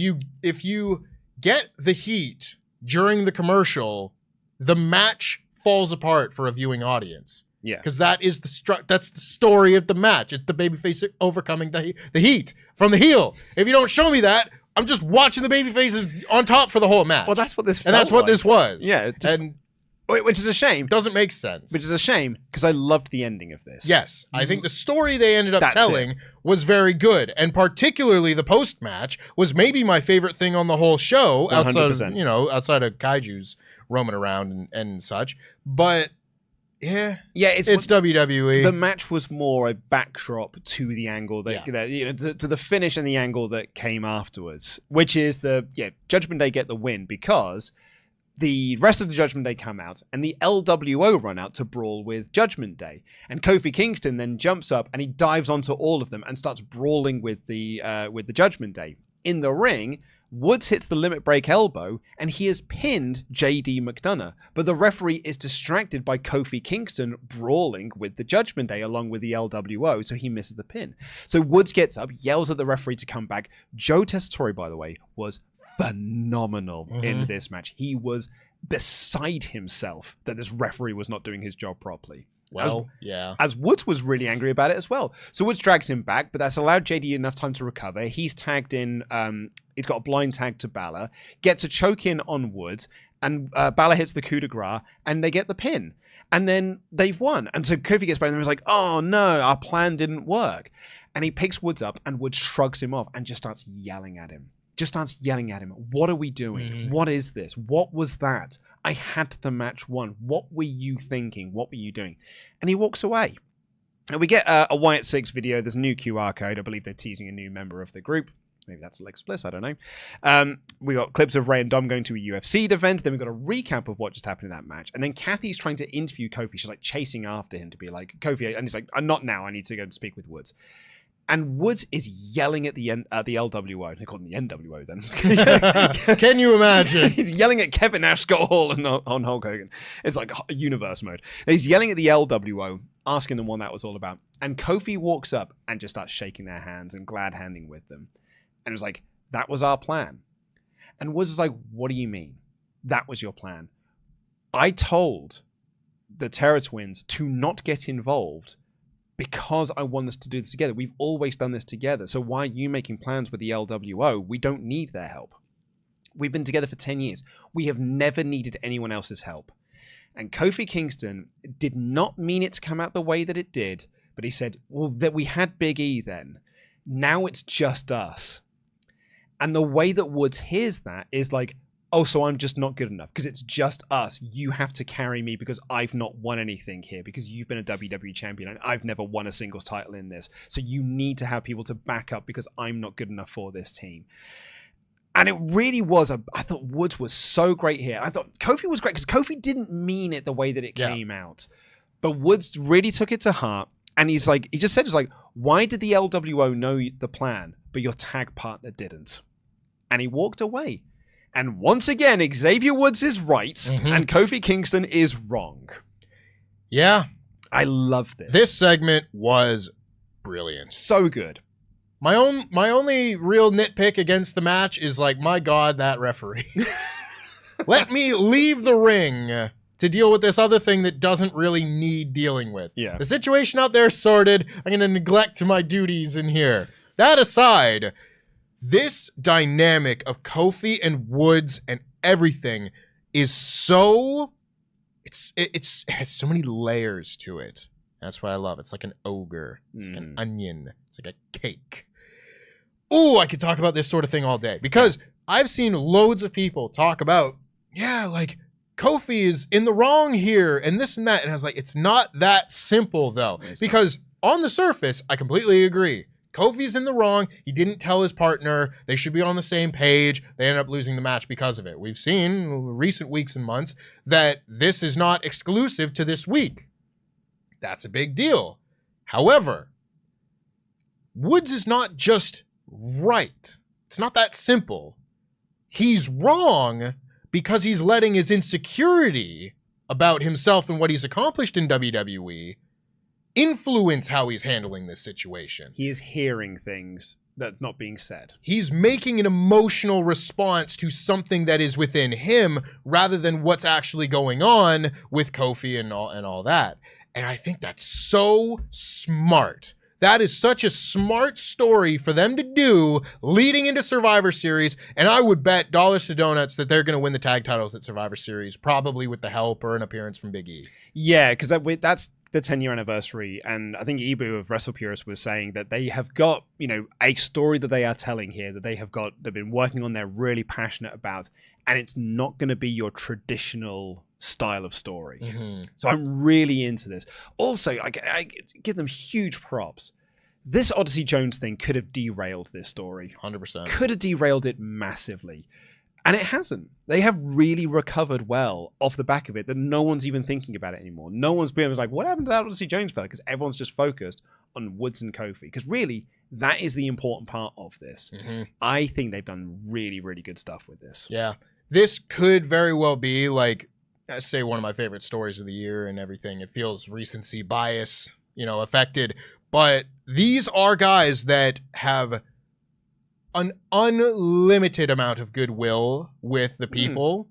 you get the heat during the commercial, the match falls apart for a viewing audience. Yeah. Because that's the story of the match. It's the babyface overcoming the heat from the heel. If you don't show me that, I'm just watching the baby faces on top for the whole match. Well, that's what this felt and that's what this was. Yeah. Which is a shame. Doesn't make sense. Which is a shame because I loved the ending of this. Yes. I think the story they ended up telling was very good. And particularly the post-match was maybe my favorite thing on the whole show. 100%. Outside of Kaiju's roaming around and such. But yeah, it's WWE. The match was more a backdrop to the angle to the finish and the angle that came afterwards, which is Judgment Day get the win because the rest of the Judgment Day come out and the LWO run out to brawl with Judgment Day, and Kofi Kingston then jumps up and he dives onto all of them and starts brawling with the Judgment Day in the ring. Woods hits the limit break elbow, and he has pinned JD McDonough. But the referee is distracted by Kofi Kingston brawling with the Judgment Day along with the LWO, so he misses the pin. So Woods gets up, yells at the referee to come back. Joe Tessitore, by the way, was phenomenal in this match. He was beside himself that this referee was not doing his job properly. Well, As Woods was really angry about it as well. So Woods drags him back, but that's allowed JD enough time to recover. He's tagged in, he's got a blind tag to Balor, gets a choke in on Woods, and Balor hits the coup de grace, and they get the pin. And then they've won. And so Kofi gets back and he's like, oh no, our plan didn't work. And he picks Woods up, and Woods shrugs him off and just starts yelling at him. What are we doing? What is this? What was that? I had the match won. What were you thinking? What were you doing? And he walks away. And we get a Wyatt 6 video. There's a new QR code. I believe they're teasing a new member of the group. Maybe that's Alexa Bliss, I don't know. We got clips of Rey and Dom going to a UFC event. Then we got a recap of what just happened in that match. And then Kathy's trying to interview Kofi. She's like chasing after him to be like, Kofi, and he's like, not now, I need to go and speak with Woods. And Woods is yelling at the LWO. They call him the NWO then. Can you imagine? He's yelling at Kevin Nash, Scott Hall, and on Hulk Hogan. It's like universe mode. He's yelling at the LWO, asking them what that was all about. And Kofi walks up and just starts shaking their hands and glad-handing with them. And it was like, that was our plan. And Woods is like, what do you mean? That was your plan. I told the Terror Twins to not get involved because I want us to do this together. We've always done this together. So why are you making plans with the LWO? We don't need their help. We've been together for 10 years. We have never needed anyone else's help. And Kofi Kingston did not mean it to come out the way that it did, but he said, well, that we had Big E then. Now it's just us. And the way that Woods hears that is like, oh, so I'm just not good enough because it's just us. You have to carry me because I've not won anything here because you've been a WWE champion and I've never won a singles title in this. So you need to have people to back up because I'm not good enough for this team. And it really was, I thought Woods was so great here. I thought Kofi was great because Kofi didn't mean it the way that it came out. But Woods really took it to heart. And he's like, he just said, why did the LWO know the plan, but your tag partner didn't? And he walked away. And once again, Xavier Woods is right, and Kofi Kingston is wrong. Yeah. I love this. This segment was brilliant. So good. My only real nitpick against the match is like, my God, that referee. Let me leave the ring to deal with this other thing that doesn't really need dealing with. Yeah. The situation out there is sorted. I'm going to neglect my duties in here. That aside, this dynamic of Kofi and Woods and everything is so... It has so many layers to it. That's why I love it. It's like an ogre. It's like an onion. It's like a cake. Ooh, I could talk about this sort of thing all day. Because I've seen loads of people talk about, like, Kofi is in the wrong here and this and that. And I was like, it's not that simple, though. Because on the surface, I completely agree. Kofi's in the wrong. He didn't tell his partner. They should be on the same page. They ended up losing the match because of it. We've seen in recent weeks and months that this is not exclusive to this week. That's a big deal. However, Woods is not just right. It's not that simple. He's wrong because he's letting his insecurity about himself and what he's accomplished in WWE influence how he's handling this situation. He is hearing things that's not being said. He's making an emotional response to something that is within him rather than what's actually going on with Kofi and all that. And I think that's so smart. That is such a smart story for them to do leading into Survivor Series. And I would bet dollars to donuts that they're going to win the tag titles at Survivor Series, probably with the help or an appearance from Big E. Yeah, because that's the 10-year anniversary. And I think Ibu of WrestlePurist was saying that they have got, a story that they are telling here that they've been working on, they're really passionate about. And it's not going to be your traditional style of story. So I'm really into this. Also, I give them huge props. This Odyssey Jones thing could have derailed this story. 100%. Could have derailed it massively. And it hasn't. They have really recovered well off the back of it that no one's even thinking about it anymore. No one's been like, what happened to that Odyssey Jones fella? Because everyone's just focused on Woods and Kofi. Because really, that is the important part of this. I think they've done really, really good stuff with this. Yeah. This could very well be like, I say one of my favorite stories of the year and everything. It feels recency bias, affected. But these are guys that have an unlimited amount of goodwill with the people.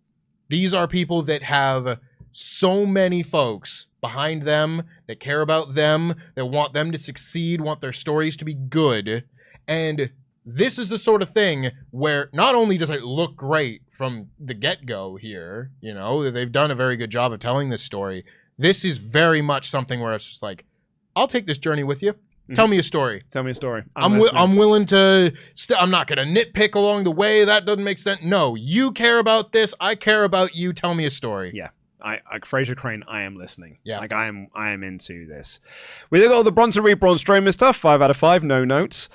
These are people that have so many folks behind them that care about them, that want them to succeed, want their stories to be good. And this is the sort of thing where not only does it look great from the get-go here, they've done a very good job of telling this story. This is very much something where it's just like, I'll take this journey with you. Tell me a story. Tell me a story. I'm willing to... I'm not going to nitpick along the way. That doesn't make sense. No, you care about this. I care about you. Tell me a story. Yeah. Fraser Crane, I am listening. Yeah. Like, I am into this. We then got all the Bronson Reed, Braun Strowman stuff, 5 out of 5, no notes.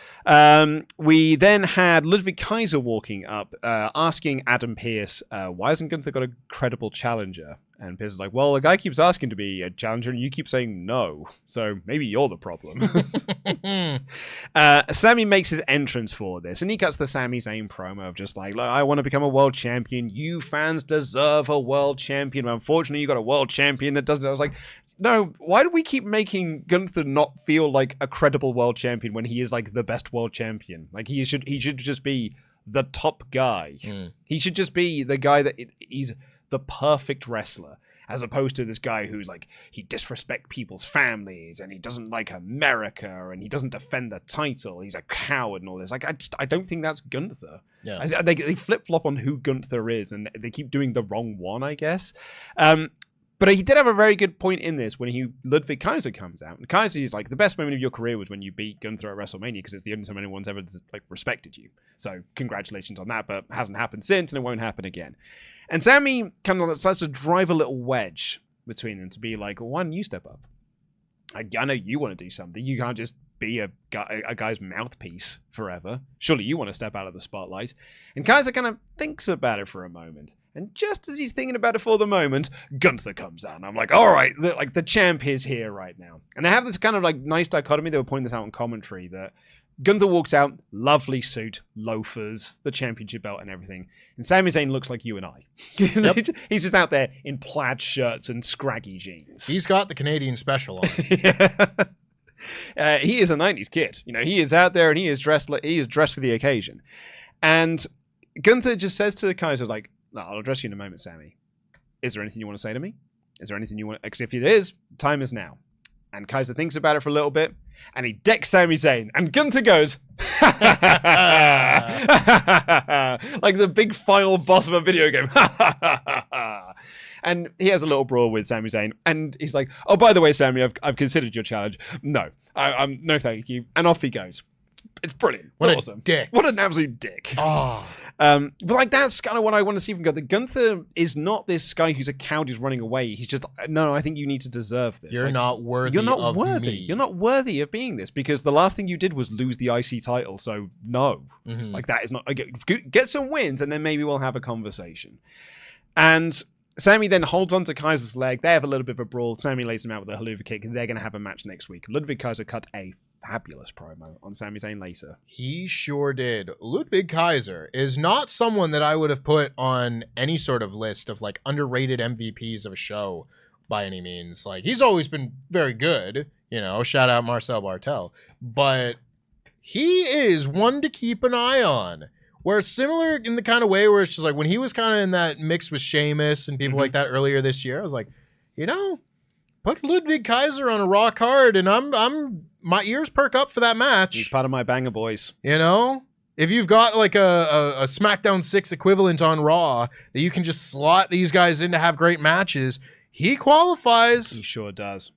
We then had Ludwig Kaiser walking up, asking Adam Pearce, why hasn't Gunther got a credible challenger? And Pearce is like, well, the guy keeps asking to be a challenger, and you keep saying no. So maybe you're the problem. Sami makes his entrance for this, and he cuts the Sami Zayn promo of just like, look, I want to become a world champion. You fans deserve a world champion. But unfortunately, you got a world champion that doesn't. I was like, no, why do we keep making Gunther not feel like a credible world champion when he is like the best world champion? Like he should just be the top guy. He should just be the guy that he's the perfect wrestler, as opposed to this guy who's like, he disrespects people's families and he doesn't like America and he doesn't defend the title. He's a coward and all this. Like, I don't think that's Gunther. Yeah. They flip-flop on who Gunther is, and they keep doing the wrong one, I guess. But he did have a very good point in this when Ludwig Kaiser comes out. And Kaiser is like, the best moment of your career was when you beat Gunther at WrestleMania, because it's the only time anyone's ever like respected you. So congratulations on that, but it hasn't happened since, and it won't happen again. And Sami kind of starts to drive a little wedge between them to be like, well, why don't you step up? I know you want to do something. You can't just be a guy's mouthpiece forever. Surely you want to step out of the spotlight. And Kaiser kind of thinks about it for a moment. And just as he's thinking about it for the moment, Gunther comes out. And I'm like, all right, the champ is here right now. And they have this kind of like nice dichotomy. They were pointing this out in commentary that Gunther walks out, lovely suit, loafers, the championship belt and everything. And Sami Zayn looks like you and I. Yep. He's just out there in plaid shirts and scraggy jeans. He's got the Canadian special on. He is a 90s kid. You know, he is out there and he is dressed for the occasion. And Gunther just says to Kaiser, like, no, I'll address you in a moment, Sami. Is there anything you want to say to me? Is there anything you want? Because if it is, time is now. And Kaiser thinks about it for a little bit, and he decks Sami Zayn, and Gunther goes, like the big final boss of a video game. And he has a little brawl with Sami Zayn, and he's like, oh, by the way, Sami, I've considered your challenge. No, I'm no thank you. And off he goes. It's brilliant. It's What awesome. a dick. What an absolute dick. Oh. But like that's kind of what I want to see from Gunther. Gunther is not this guy who's a coward who's running away. He's just, no, I think you need to deserve this. You're like, not worthy You're not of worthy. me. You're not worthy of being this, because the last thing you did was lose the IC title. So no, like that is not. Get some wins, and then maybe we'll have a conversation. And Sami then holds onto Kaiser's leg. They have a little bit of a brawl. Sami lays him out with a haluva kick, and they're going to have a match next week. Ludwig Kaiser cut a fabulous promo on Sami Zayn later. He sure did. Ludwig Kaiser is not someone that I would have put on any sort of list of like underrated MVPs of a show by any means. Like, he's always been very good, you know, shout out Marcel Bartel, but he is one to keep an eye on. Where it's similar in the kind of way where it's just like when he was kind of in that mix with Sheamus and people like that earlier this year, I was like, you know, put Ludwig Kaiser on a Raw card, and I'm my ears perk up for that match. He's part of my banger boys. You know, if you've got like a SmackDown 6 equivalent on Raw that you can just slot these guys in to have great matches, he qualifies. He sure does.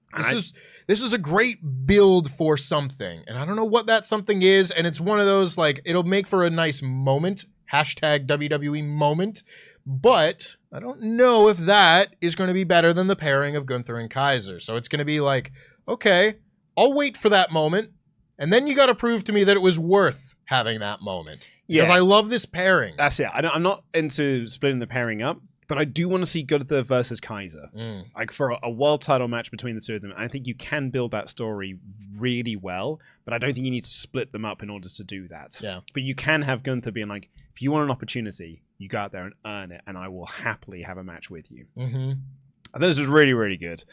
This is a great build for something, and I don't know what that something is, and it's one of those, like, it'll make for a nice moment, hashtag WWE moment, but I don't know if that is going to be better than the pairing of Gunther and Kaiser. So it's going to be like, okay, I'll wait for that moment, and then you got to prove to me that it was worth having that moment. Because I love this pairing. That's it. I'm not into splitting the pairing up, but I do want to see Gunther versus Kaiser. Like for a world title match between the two of them. I think you can build that story really well, but I don't think you need to split them up in order to do that. Yeah. But you can have Gunther being like, if you want an opportunity, you go out there and earn it, and I will happily have a match with you. I thought this was really, really good.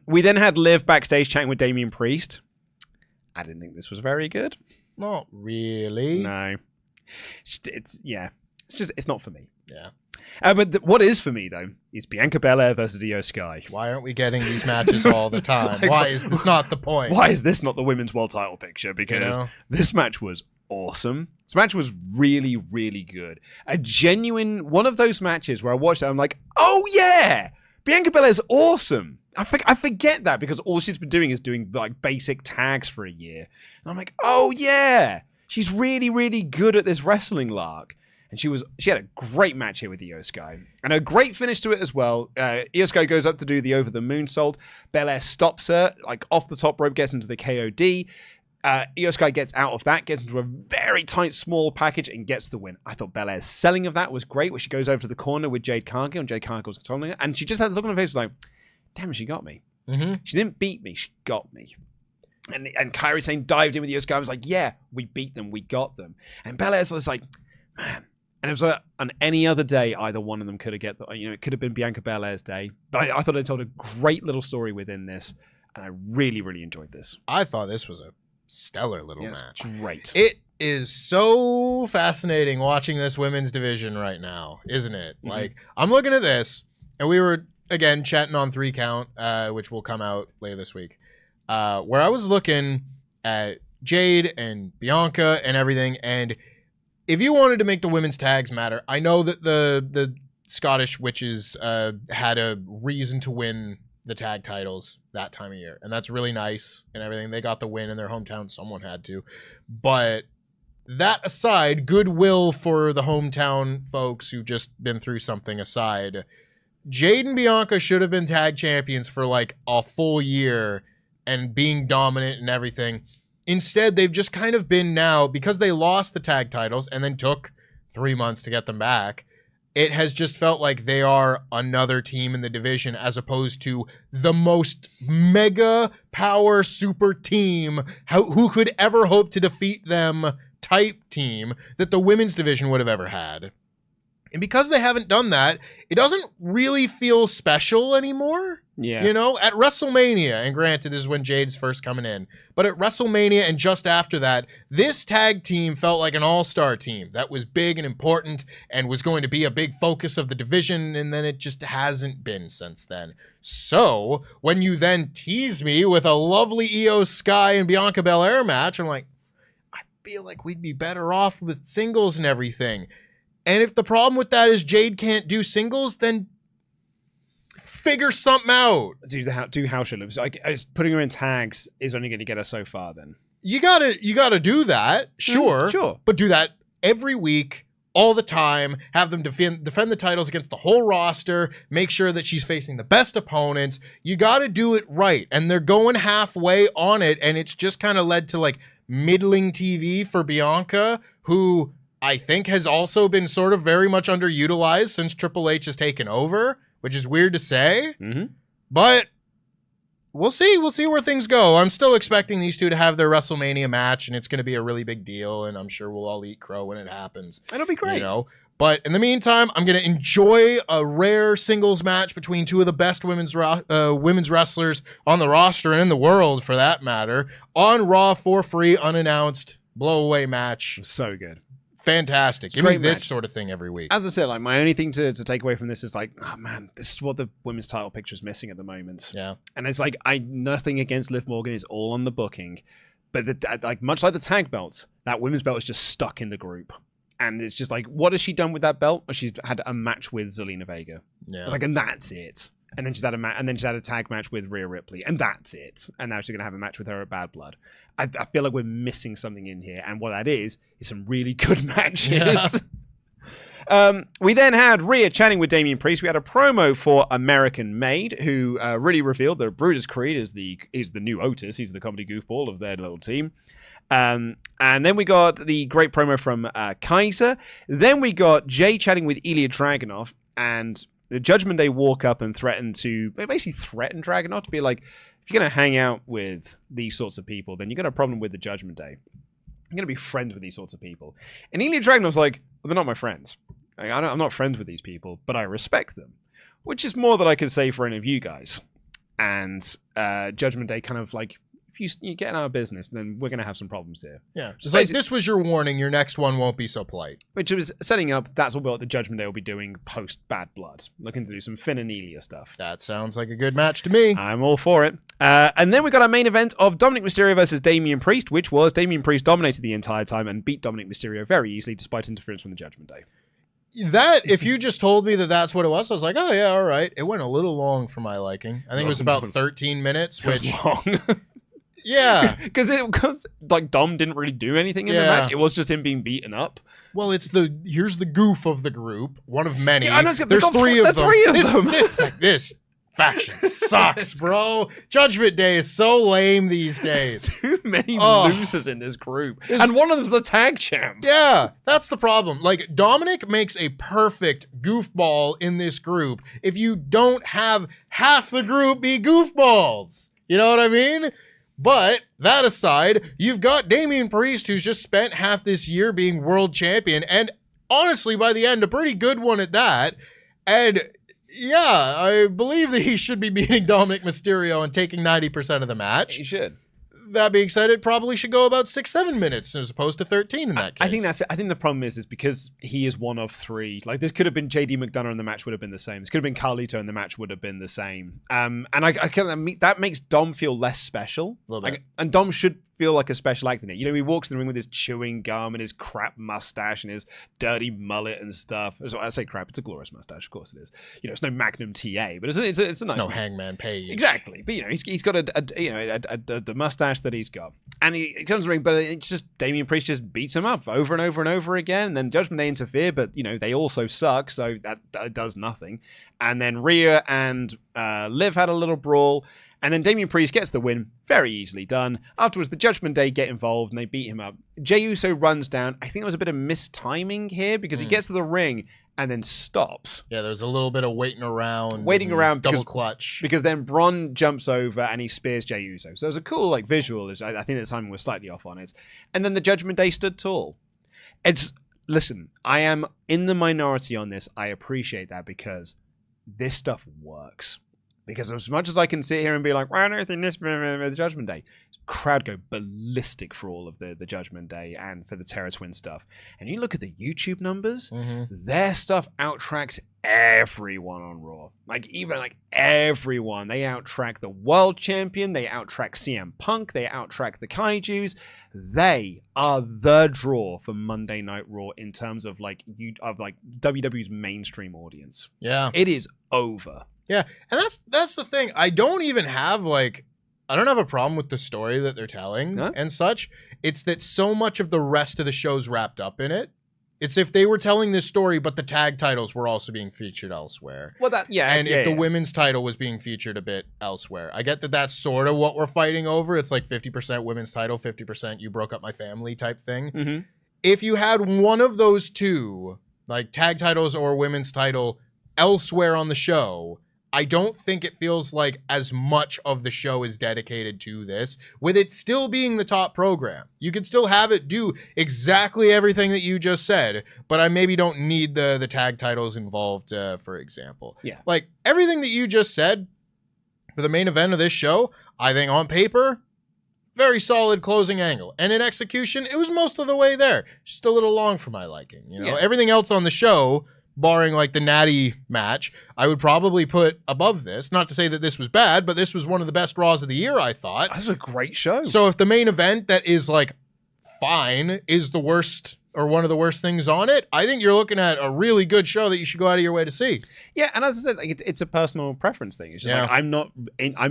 We then had Liv backstage chatting with Damian Priest. I didn't think this was very good. Not really. No. It's not for me. Yeah. But what is for me, though, is Bianca Belair versus Iyo Sky. Why aren't we getting these matches all the time? Why is this not the point? Why is this not the women's world title picture? Because this match was awesome. This match was really, really good. A genuine one of those matches where I watched it, I'm like, oh yeah, Bianca Belair's awesome. I forget that because all she's been doing is doing like basic tags for a year. And I'm like, oh yeah, she's really, really good at this wrestling lark. And she had a great match here with Iyo Sky. And a great finish to it as well. Iyo Sky goes up to do the over the moonsault. Belair stops her, like off the top rope, gets into the KOD. Iyo Sky gets out of that, gets into a very tight, small package, and gets the win. I thought Belair's selling of that was great, where she goes over to the corner with Jade Cargill, and Jade Cargill's controlling her. And she just had the look on her face, like, damn, she got me. Mm-hmm. She didn't beat me, she got me. And Kairi Sane dived in with Iyo Sky. I was like, yeah, we beat them, we got them. And Belair's just like, man. And it was like, on any other day, either one of them could have it could have been Bianca Belair's day. But I thought they told a great little story within this, and I really, really enjoyed this. I thought this was a stellar little match. Great. It is so fascinating watching this women's division right now, isn't it? Mm-hmm. Like, I'm looking at this, and we were, again, chatting on 3 Count, which will come out later this week, where I was looking at Jade and Bianca and everything, and if you wanted to make the women's tags matter, I know that the Scottish Witches had a reason to win the tag titles that time of year, and that's really nice and everything. They got the win in their hometown. Someone had to. But that aside, goodwill for the hometown folks who've just been through something aside, Jade and Bianca should have been tag champions for like a full year and being dominant and everything. Instead, they've just kind of been now, because they lost the tag titles and then took 3 months to get them back, it has just felt like they are another team in the division as opposed to the most mega power super team who could ever hope to defeat them type team that the women's division would have ever had. And because they haven't done that, it doesn't really feel special anymore. Yeah. You know, at WrestleMania, and granted, this is when Jade's first coming in, but at WrestleMania and just after that, this tag team felt like an all-star team that was big and important and was going to be a big focus of the division, and then it just hasn't been since then. So, when you then tease me with a lovely Iyo Sky and Bianca Belair match, I'm like, I feel like we'd be better off with singles and everything. And if the problem with that is Jade can't do singles, then figure something out. Do house shows. Putting her in tags is only going to get her so far. Then you gotta do that, sure, but do that every week, all the time. Have them defend the titles against the whole roster. Make sure that she's facing the best opponents. You got to do it right, and they're going halfway on it, and it's just kind of led to like middling TV for Bianca, who I think has also been sort of very much underutilized since Triple H has taken over, which is weird to say, but we'll see. We'll see where things go. I'm still expecting these two to have their WrestleMania match, and it's going to be a really big deal, and I'm sure we'll all eat crow when it happens. It'll be great. You know? But in the meantime, I'm going to enjoy a rare singles match between two of the best women's wrestlers on the roster and in the world, for that matter, on Raw for free, unannounced, blow-away match. So good. Fantastic. Give me this sort of thing every week. As I said, like, my only thing to take away from this is like, oh man, this is what the women's title picture is missing at the moment. Yeah. And it's like, nothing against Liv Morgan, is all on the booking, but like much like the tag belts, that women's belt is just stuck in the group, and it's just like, what has she done with that belt? She's had a match with Zelina Vega. Yeah. Like, and that's it. And then she's had a tag match with Rhea Ripley, and that's it. And now she's gonna have a match with her at Bad Blood. I feel like we're missing something in here, and what that is some really good matches. Yeah. We then had Rhea chatting with Damian Priest. We had a promo for American Made, who really revealed that Brutus Creed is the new Otis. He's the comedy goofball of their little team. And then we got the great promo from Kaiser. Then we got Jey chatting with Ilya Dragunov, and the Judgment Day walk up and threaten Dragunov to be like, if you're going to hang out with these sorts of people, then you've got a problem with the Judgment Day. I'm going to be friends with these sorts of people. And Ilya Dragunov's like, well, they're not my friends. I'm not friends with these people, but I respect them, which is more than I could say for any of you guys. And Judgment Day kind of like, if you get in our business, then we're going to have some problems here. Yeah. Just like, this was your warning. Your next one won't be so polite. Which was setting up, that's what the Judgment Day will be doing post Bad Blood. Looking to do some Finn and Ilya stuff. That sounds like a good match to me. I'm all for it. And then we got our main event of Dominic Mysterio versus Damian Priest, which was Damian Priest dominated the entire time and beat Dominic Mysterio very easily despite interference from the Judgment Day. That, if you just told me that that's what it was, I was like, oh yeah, all right. It went a little long for my liking. I think it was about 13 minutes, which... It was long. Yeah. Because like Dom didn't really do anything in the match. It was just him being beaten up. Well, here's the goof of the group, one of many. Yeah, I know, there's three of them. them. This faction sucks, bro. Judgment Day is so lame these days. Too many losers in this group. And one of them's the tag champ. Yeah, that's the problem. Like, Dominic makes a perfect goofball in this group if you don't have half the group be goofballs. You know what I mean? But that aside, you've got Damian Priest, who's just spent half this year being world champion, and honestly, by the end, a pretty good one at that. And yeah, I believe that he should be beating Dominic Mysterio and taking 90% of the match. He should. That being said, it probably should go about 6-7 minutes as opposed to 13 in that case. I think that's it. I think the problem is because he is one of three. Like, this could have been JD McDonough and the match would have been the same. This could have been Carlito and the match would have been the same. And that makes Dom feel less special. A little bit. And Dom should feel like a special actor in it. You know, he walks in the ring with his chewing gum and his crap mustache and his dirty mullet and stuff. I say crap, it's a glorious mustache, of course it is. You know, it's no Magnum TA, but it's a nice no one. Hangman Page. Exactly. But, you know, he's got the mustache that he's got. And he comes to the ring, but it's just Damian Priest just beats him up over and over and over again. And then Judgment Day interfere, but, you know, they also suck, so that does nothing. And then Rhea and Liv had a little brawl. And then Damian Priest gets the win. Very easily done. Afterwards, the Judgment Day get involved and they beat him up. Jey Uso runs down. I think there was a bit of mistiming here because he gets to the ring and then stops. Yeah, there's a little bit of waiting around. Double clutch. Because then Braun jumps over and he spears Jey Uso. So it was a cool visual. I think the timing was slightly off on it. And then the Judgment Day stood tall. Listen, I am in the minority on this. I appreciate that because this stuff works. Because as much as I can sit here and be like, why don't I think this the Judgment Day? Crowd go ballistic for all of the Judgment Day and for the Terror Twin stuff. And you look at the YouTube numbers, their stuff outtracks everyone on Raw. Even everyone. They outtrack the world champion. They outtrack CM Punk. They outtrack the Kaijus. They are the draw for Monday Night Raw in terms of WWE's mainstream audience. Yeah. It is over. Yeah, and that's the thing. I don't have a problem with the story that they're telling and such. It's that so much of the rest of the show's wrapped up in it. It's if they were telling this story, but the tag titles were also being featured elsewhere. Well, if the women's title was being featured a bit elsewhere. I get that that's sort of what we're fighting over. It's like 50% women's title, 50% you broke up my family type thing. Mm-hmm. If you had one of those two, like tag titles or women's title, elsewhere on the show, I don't think it feels like as much of the show is dedicated to this, with it still being the top program. You could still have it do exactly everything that you just said, but I maybe don't need the tag titles involved, for example. Yeah. Like, everything that you just said for the main event of this show, I think on paper, very solid closing angle. And in execution, it was most of the way there. Just a little long for my liking. You know, everything else on the show, barring like the Natty match, I would probably put above this. Not to say that this was bad, but this was one of the best Raws of the year, I thought. This was a great show. So if the main event that is like fine is the worst or one of the worst things on it, I think you're looking at a really good show that you should go out of your way to see. Yeah, and as I said, it's a personal preference thing. It's just like I'm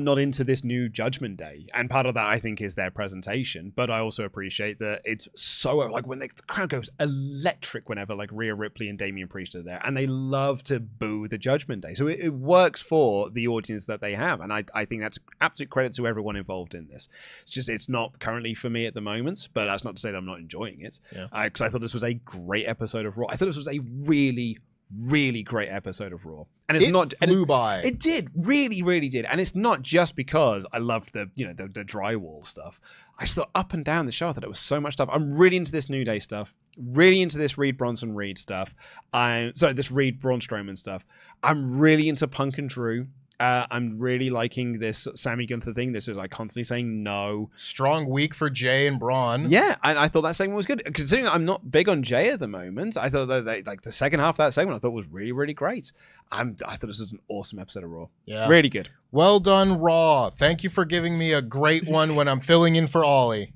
not into this new Judgment Day, and part of that I think is their presentation. But I also appreciate that it's so like when the crowd goes electric whenever like Rhea Ripley and Damian Priest are there, and they love to boo the Judgment Day. So it works for the audience that they have, and I think that's absolute credit to everyone involved in this. It's just it's not currently for me at the moment, but that's not to say that I'm not enjoying it. Because I thought this was a great episode of Raw. I thought this was a really, really great episode of Raw. And it's not flew by. It did, really, really did. And it's not just because I loved the drywall stuff. I just thought up and down the show, I thought it was so much stuff. I'm really into this New Day stuff. Really into this Bronson Reed stuff. This Braun Strowman stuff. I'm really into Punk and Drew. I'm really liking this Sami Gunther thing. This is like constantly saying no. Strong week for Jey and Braun. Yeah, and I thought that segment was good. Considering I'm not big on Jey at the moment, I thought that like the second half of that segment I thought was really, really great. I thought this was an awesome episode of Raw. Yeah. Really good. Well done, Raw. Thank you for giving me a great one when I'm filling in for Ollie.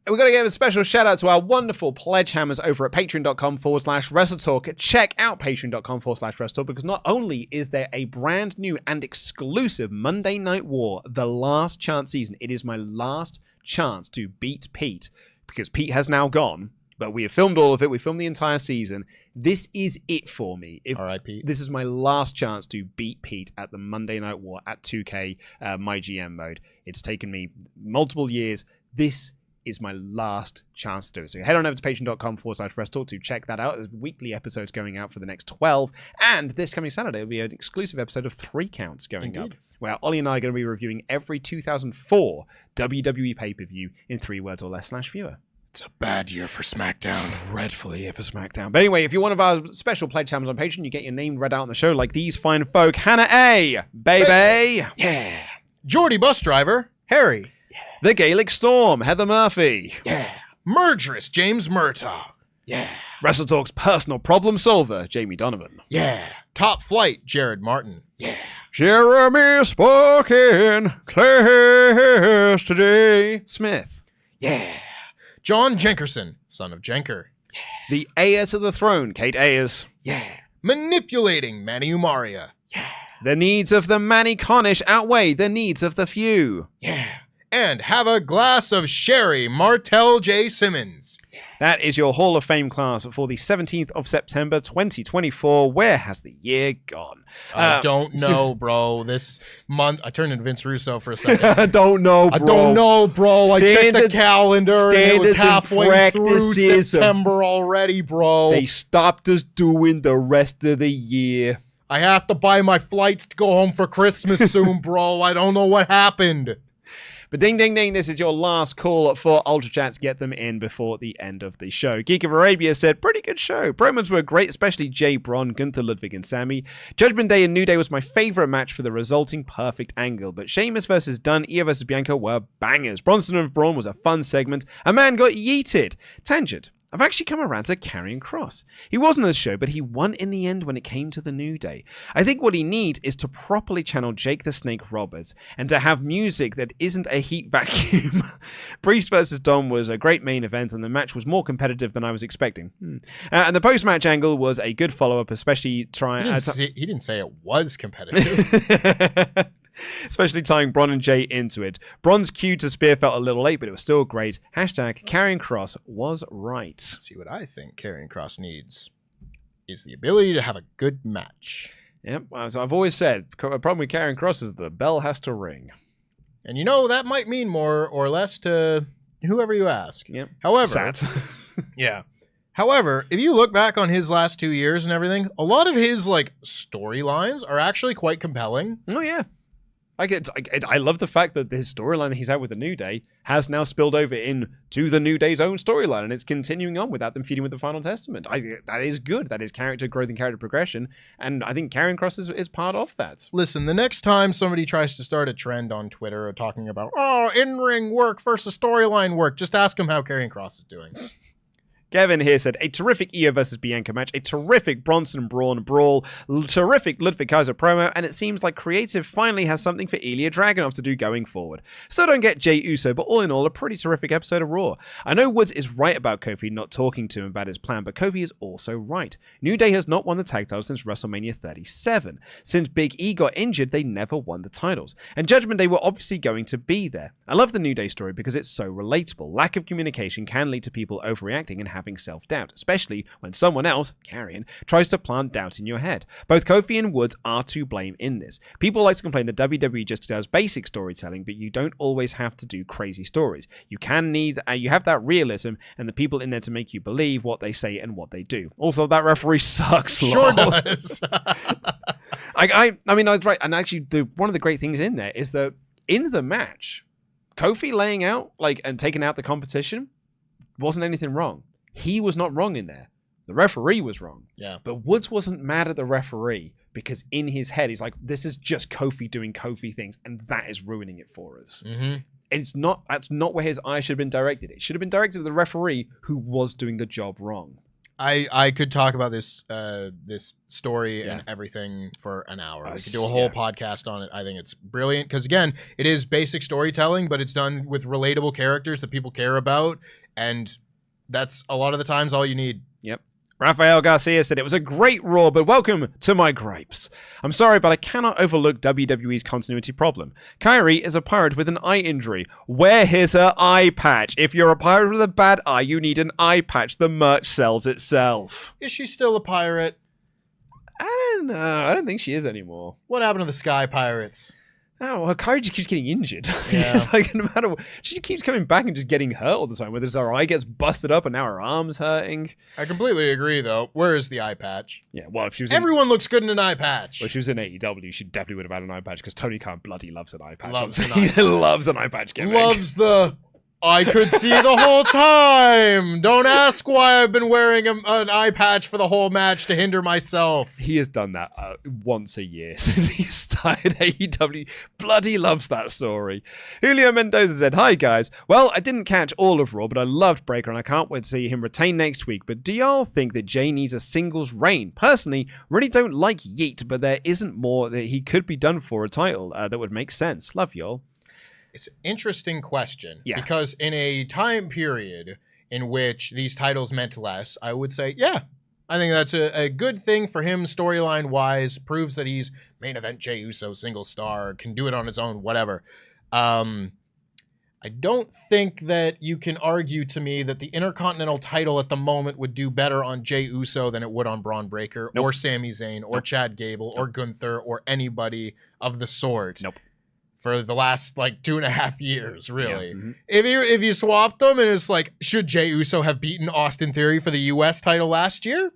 We've got to give a special shout out to our wonderful PledgeHammers over at patreon.com/WrestleTalk. Check out patreon.com/WrestleTalk because not only is there a brand new and exclusive Monday Night War, the last chance season, it is my last chance to beat Pete because Pete has now gone, but we have filmed all of it. We filmed the entire season. This is it for me. All right, Pete. This is my last chance to beat Pete at the Monday Night War at 2K, my GM mode. It's taken me multiple years. This is my last chance to do it. So head on over to patreon.com/WrestleTalk to check that out. There's weekly episodes going out for the next 12. And this coming Saturday will be an exclusive episode of 3 Counts going up, where Ollie and I are going to be reviewing every 2004 WWE pay-per-view in 3 words or less /viewer. It's a bad year for SmackDown. Dreadfully for SmackDown. But anyway, if you're one of our special PledgeHammers on Patreon, you get your name read out on the show like these fine folk. Hannah A. Baby. Yeah. Geordie Bus Driver. Harry. The Gaelic Storm, Heather Murphy. Yeah. Murderous, James Murtaugh. Yeah. WrestleTalk's personal problem solver, Jamie Donovan. Yeah. Top Flight, Jared Martin. Yeah. Jeremy Spoken, Class Today, Smith. Yeah. John Jenkerson, son of Jenker. Yeah. The heir to the throne, Kate Ayers. Yeah. Manipulating Manny Umaria. Yeah. The needs of the Manny Connish outweigh the needs of the few. Yeah. And have a glass of sherry, Martell J. Simmons. That is your Hall of Fame class for the 17th of September, 2024. Where has the year gone? I don't know, bro. This month, I turned into Vince Russo for a second. I don't know, bro. I don't know, bro. I checked the calendar and it was halfway through September already, bro. They stopped us doing the rest of the year. I have to buy my flights to go home for Christmas soon, bro. I don't know what happened. But ding, ding, ding, this is your last call for Ultrachats. Get them in before the end of the show. Geek of Arabia said, pretty good show. Promos were great, especially Jey, Braun, Gunther, Ludwig, and Sami. Judgment Day and New Day was my favorite match for the resulting perfect angle. But Sheamus versus Dunne, Iyo versus Bianca were bangers. Bronson and Braun was a fun segment. A man got yeeted. Tangent. I've actually come around to Karrion Kross. He wasn't on the show, but he won in the end when it came to the New Day. I think what he needs is to properly channel Jake the Snake Roberts and to have music that isn't a heat vacuum. Priest versus Dom was a great main event, and the match was more competitive than I was expecting. And the post-match angle was a good follow-up, especially trying... He didn't say it was competitive. Especially tying Braun and Jey into it. Braun's cue to spear felt a little late, but it was still great. Hashtag Karrion Kross was right. See, what I think Karrion Kross needs is the ability to have a good match. Yep, as I've always said, the problem with Karrion Kross is the bell has to ring. And you know, that might mean more or less to whoever you ask. Yep. However, yeah. However, if you look back on his last 2 years and everything, a lot of his like storylines are actually quite compelling. Oh, yeah. I love the fact that his storyline he's had with the New Day has now spilled over into the New Day's own storyline, and it's continuing on without them feuding with the Final Testament. That is good. That is character growth and character progression, and I think Karrion Kross is part of that. Listen, the next time somebody tries to start a trend on Twitter talking about, in-ring work versus storyline work, just ask them how Karrion Kross is doing. Kevin here said, a terrific Iyo versus Bianca match, a terrific Bronson Braun brawl, terrific Ludwig Kaiser promo, and it seems like creative finally has something for Ilya Dragunov to do going forward. So don't get Jey Uso, but all in all, a pretty terrific episode of Raw. I know Woods is right about Kofi not talking to him about his plan, but Kofi is also right. New Day has not won the tag titles since WrestleMania 37. Since Big E got injured, they never won the titles. And Judgment Day were obviously going to be there. I love the New Day story because it's so relatable. Lack of communication can lead to people overreacting and having self-doubt, especially when someone else, Karrion, tries to plant doubt in your head. Both Kofi and Woods are to blame in this. People like to complain that WWE just does basic storytelling, but you don't always have to do crazy stories. You have that realism and the people in there to make you believe what they say and what they do. Also, that referee sucks. Sure does. I mean, I was right. And actually, one of the great things in there is that in the match, Kofi laying out and taking out the competition wasn't anything wrong. He was not wrong in there. The referee was wrong. Yeah. But Woods wasn't mad at the referee because in his head, he's like, this is just Kofi doing Kofi things, and that is ruining it for us. Mm-hmm. That's not where his eye should have been directed. It should have been directed at the referee who was doing the job wrong. I could talk about this story and everything for an hour. We could do a whole podcast on it. I think it's brilliant because, again, it is basic storytelling, but it's done with relatable characters that people care about, and that's a lot of the times all you need. Yep. Rafael Garcia said, it was a great Raw, but welcome to my gripes. I'm sorry, but I cannot overlook WWE's continuity problem. Kairi is a pirate with an eye injury. Where is her eye patch? If you're a pirate with a bad eye, you need an eye patch. The merch sells itself. Is she still a pirate? I don't know. I don't think she is anymore. What happened to the Sky Pirates? Oh, well, Kairi just keeps getting injured. Yeah. It's like, no matter what, she keeps coming back and just getting hurt all the time. Whether it's her eye gets busted up and now her arm's hurting. I completely agree, though. Where is the eye patch? Yeah, well, if she was everyone looks good in an eye patch. Well, if she was in AEW, she definitely would have had an eye patch because Tony Khan bloody loves an eye patch. Loves an eye patch. Loves an eye patch gimmick. Loves the I could see the whole time. Don't ask why I've been wearing an eye patch for the whole match to hinder myself. He has done that once a year since he started AEW. Bloody loves that story. Julio Mendoza said, hi guys. Well, I didn't catch all of Raw, but I loved Breakker and I can't wait to see him retain next week. But do y'all think that Jey needs a singles reign? Personally, really don't like Yeet, but there isn't more that he could be done for a title that would make sense. Love y'all. It's an interesting question because in a time period in which these titles meant less, I would say, yeah, I think that's a good thing for him storyline-wise, proves that he's main event Jey Uso, single star, can do it on his own, whatever. I don't think that you can argue to me that the Intercontinental title at the moment would do better on Jey Uso than it would on Bron Breakker or Sami Zayn or Chad Gable or Gunther or anybody of the sort. For the last like 2.5 years, really. Yeah. If you swapped them and it's like, should Jey Uso have beaten Austin Theory for the US title last year?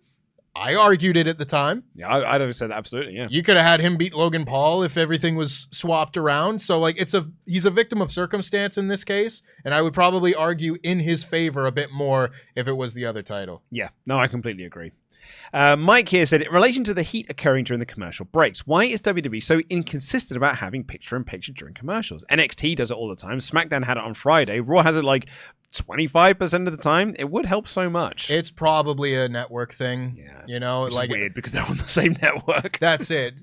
I argued it at the time. Yeah, I'd have said absolutely, yeah. You could have had him beat Logan Paul if everything was swapped around. So like he's a victim of circumstance in this case, and I would probably argue in his favor a bit more if it was the other title. Yeah, no, I completely agree. Mike here said, in relation to the heat occurring during the commercial breaks, why is WWE so inconsistent about having picture-in-picture during commercials? NXT does it all the time. SmackDown had it on Friday. Raw has it like 25% of the time. It would help so much. It's probably a network thing. Yeah. You know, which like is weird because they're on the same network. That's it.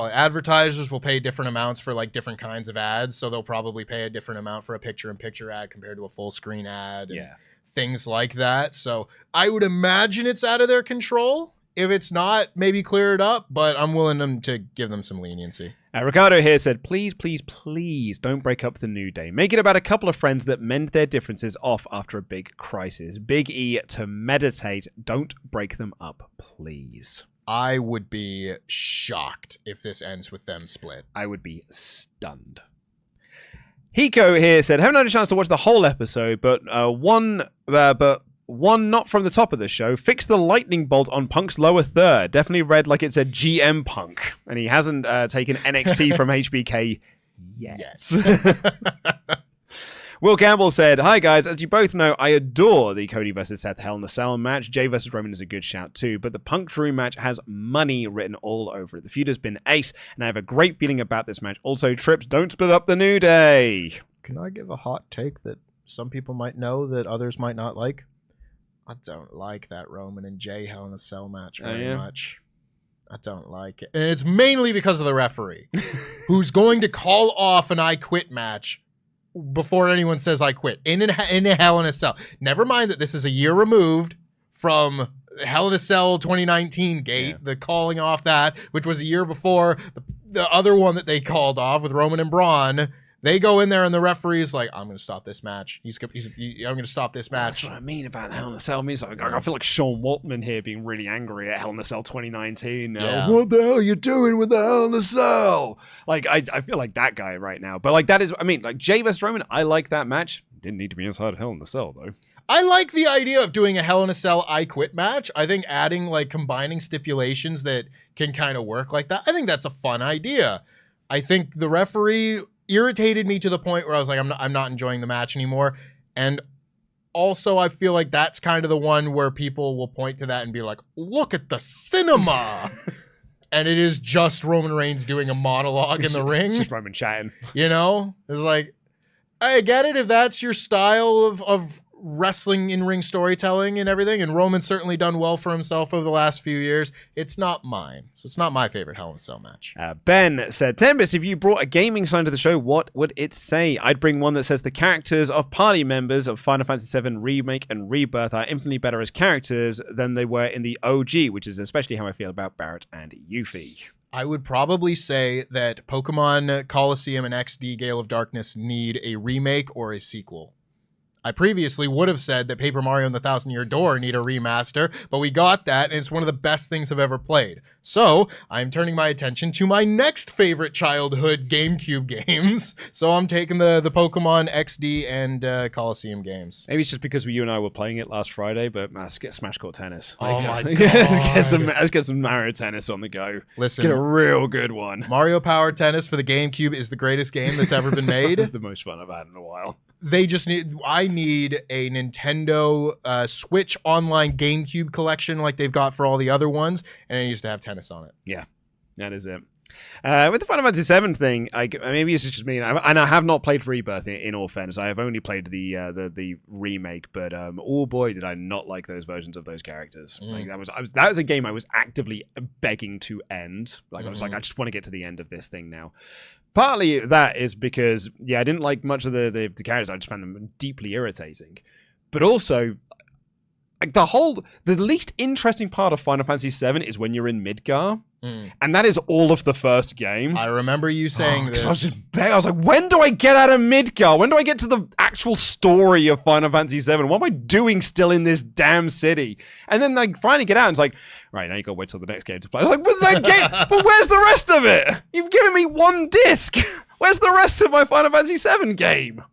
Advertisers will pay different amounts for like different kinds of ads. So they'll probably pay a different amount for a picture-in-picture ad compared to a full screen ad. Yeah. Things like that. So I would imagine it's out of their control. If it's not, maybe clear it up, but I'm willing to give them some leniency. Ricardo here said, please, please, please don't break up the New Day. Make it about a couple of friends that mend their differences off after a big crisis. Big E to meditate. Don't break them up, please. I would be shocked if this ends with them split. I would be stunned. Hiko here said, haven't had a chance to watch the whole episode, but one not from the top of the show. Fix the lightning bolt on Punk's lower third. Definitely read like it said GM Punk, and he hasn't taken NXT from HBK yet. Will Campbell said, hi guys, as you both know, I adore the Cody vs. Seth Hell in a Cell match. Jey vs. Roman is a good shout too, but the Punk Drew match has money written all over it. The feud has been ace, and I have a great feeling about this match. Also, Trips, don't split up the New Day. Can I give a hot take that some people might know that others might not like? I don't like that Roman and Jey Hell in a Cell match very much. I don't like it. And it's mainly because of the referee, who's going to call off an I Quit match before anyone says I quit in a Hell in a Cell. Never mind that this is a year removed from Hell in a Cell 2019 gate, the calling off that, which was a year before the other one that they called off with Roman and Braun. They go in there and the referee's like, I'm going to stop this match. I'm going to stop this match. That's what I mean about Hell in a Cell. I feel like Sean Waltman here being really angry at Hell in a Cell 2019. Yeah. What the hell are you doing with the Hell in a Cell? Like, I feel like that guy right now. But like that is, I mean, like Jey vs. Roman, I like that match. Didn't need to be inside Hell in a Cell though. I like the idea of doing a Hell in a Cell I Quit match. I think adding like combining stipulations that can kind of work like that. I think that's a fun idea. I think the referee irritated me to the point where I was like, I'm not enjoying the match anymore. And also I feel like that's kind of the one where people will point to that and be like, look at the cinema. And it is just Roman Reigns doing a monologue in the ring. Just Roman chatting. You know? It's like, I get it if that's your style of wrestling in-ring storytelling and everything, and Roman's certainly done well for himself over the last few years. It's not mine, so it's not my favorite Hell in a Cell match. Ben said, Tempest, if you brought a gaming sign to the show, what would it say? I'd bring one that says the characters of party members of Final Fantasy VII Remake and Rebirth are infinitely better as characters than they were in the OG, which is especially how I feel about Barrett and Yuffie. I would probably say that Pokemon Coliseum and XD Gale of Darkness need a remake or a sequel. I previously would have said that Paper Mario and the Thousand Year Door need a remaster, but we got that, and it's one of the best things I've ever played. So, I'm turning my attention to my next favorite childhood GameCube games. So I'm taking the Pokemon XD and Coliseum games. Maybe it's just because you and I were playing it last Friday, but let's get Smash Court Tennis. Oh my God. Let's get some Mario Tennis on the go. Listen, get a real good one. Mario Power Tennis for the GameCube is the greatest game that's ever been made. It's the most fun I've had in a while. I need a Nintendo Switch Online GameCube collection like they've got for all the other ones, and it needs to have tennis on it. Yeah, that is it. With the Final Fantasy VII thing, maybe it's just me, and I have not played Rebirth in all fairness. I have only played the remake, but oh boy, did I not like those versions of those characters. Like that was a game I was actively begging to end. Like I was like, I just want to get to the end of this thing now. Partly that is because, I didn't like much of the characters. I just found them deeply irritating. But also, like the least interesting part of Final Fantasy VII is when you're in Midgar. And that is all of the first game. I remember you saying this. I was like, when do I get out of Midgar? When do I get to the actual story of Final Fantasy VII? What am I doing still in this damn city? And then I finally get out and it's like, right, now you gotta wait till the next game to play. I was like, what's that game? But where's the rest of it? You've given me one disc. Where's the rest of my Final Fantasy VII game?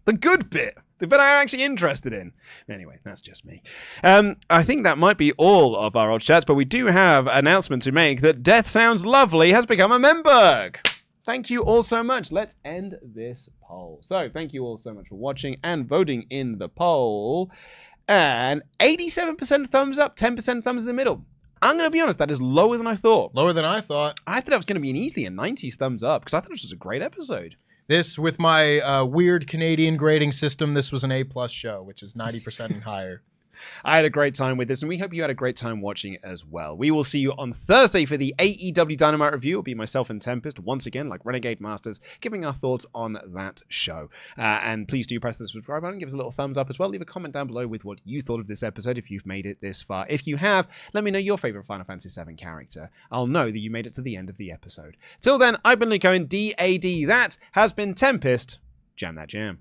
The good bit. The bit I'm actually interested in. Anyway, that's just me. I think that might be all of our old chats, but we do have an announcement to make that Death Sounds Lovely has become a member. Thank you all so much. Let's end this poll. So, thank you all so much for watching and voting in the poll. And 87% thumbs up, 10% thumbs in the middle. I'm going to be honest, that is lower than I thought. Lower than I thought. I thought that was going to be an easily a 90s thumbs up, because I thought this was a great episode. This, with my weird Canadian grading system, this was an A+ show, which is 90% and higher. I had a great time with this, and we hope you had a great time watching it as well. We will see you on Thursday for the AEW Dynamite review. It'll be myself and Tempest, once again, like Renegade Masters, giving our thoughts on that show. And please do press the subscribe button, give us a little thumbs up as well. Leave a comment down below with what you thought of this episode if you've made it this far. If you have, let me know your favorite Final Fantasy VII character. I'll know that you made it to the end of the episode. Till then, I've been Luke Owen, DAD. That has been Tempest. Jam that jam.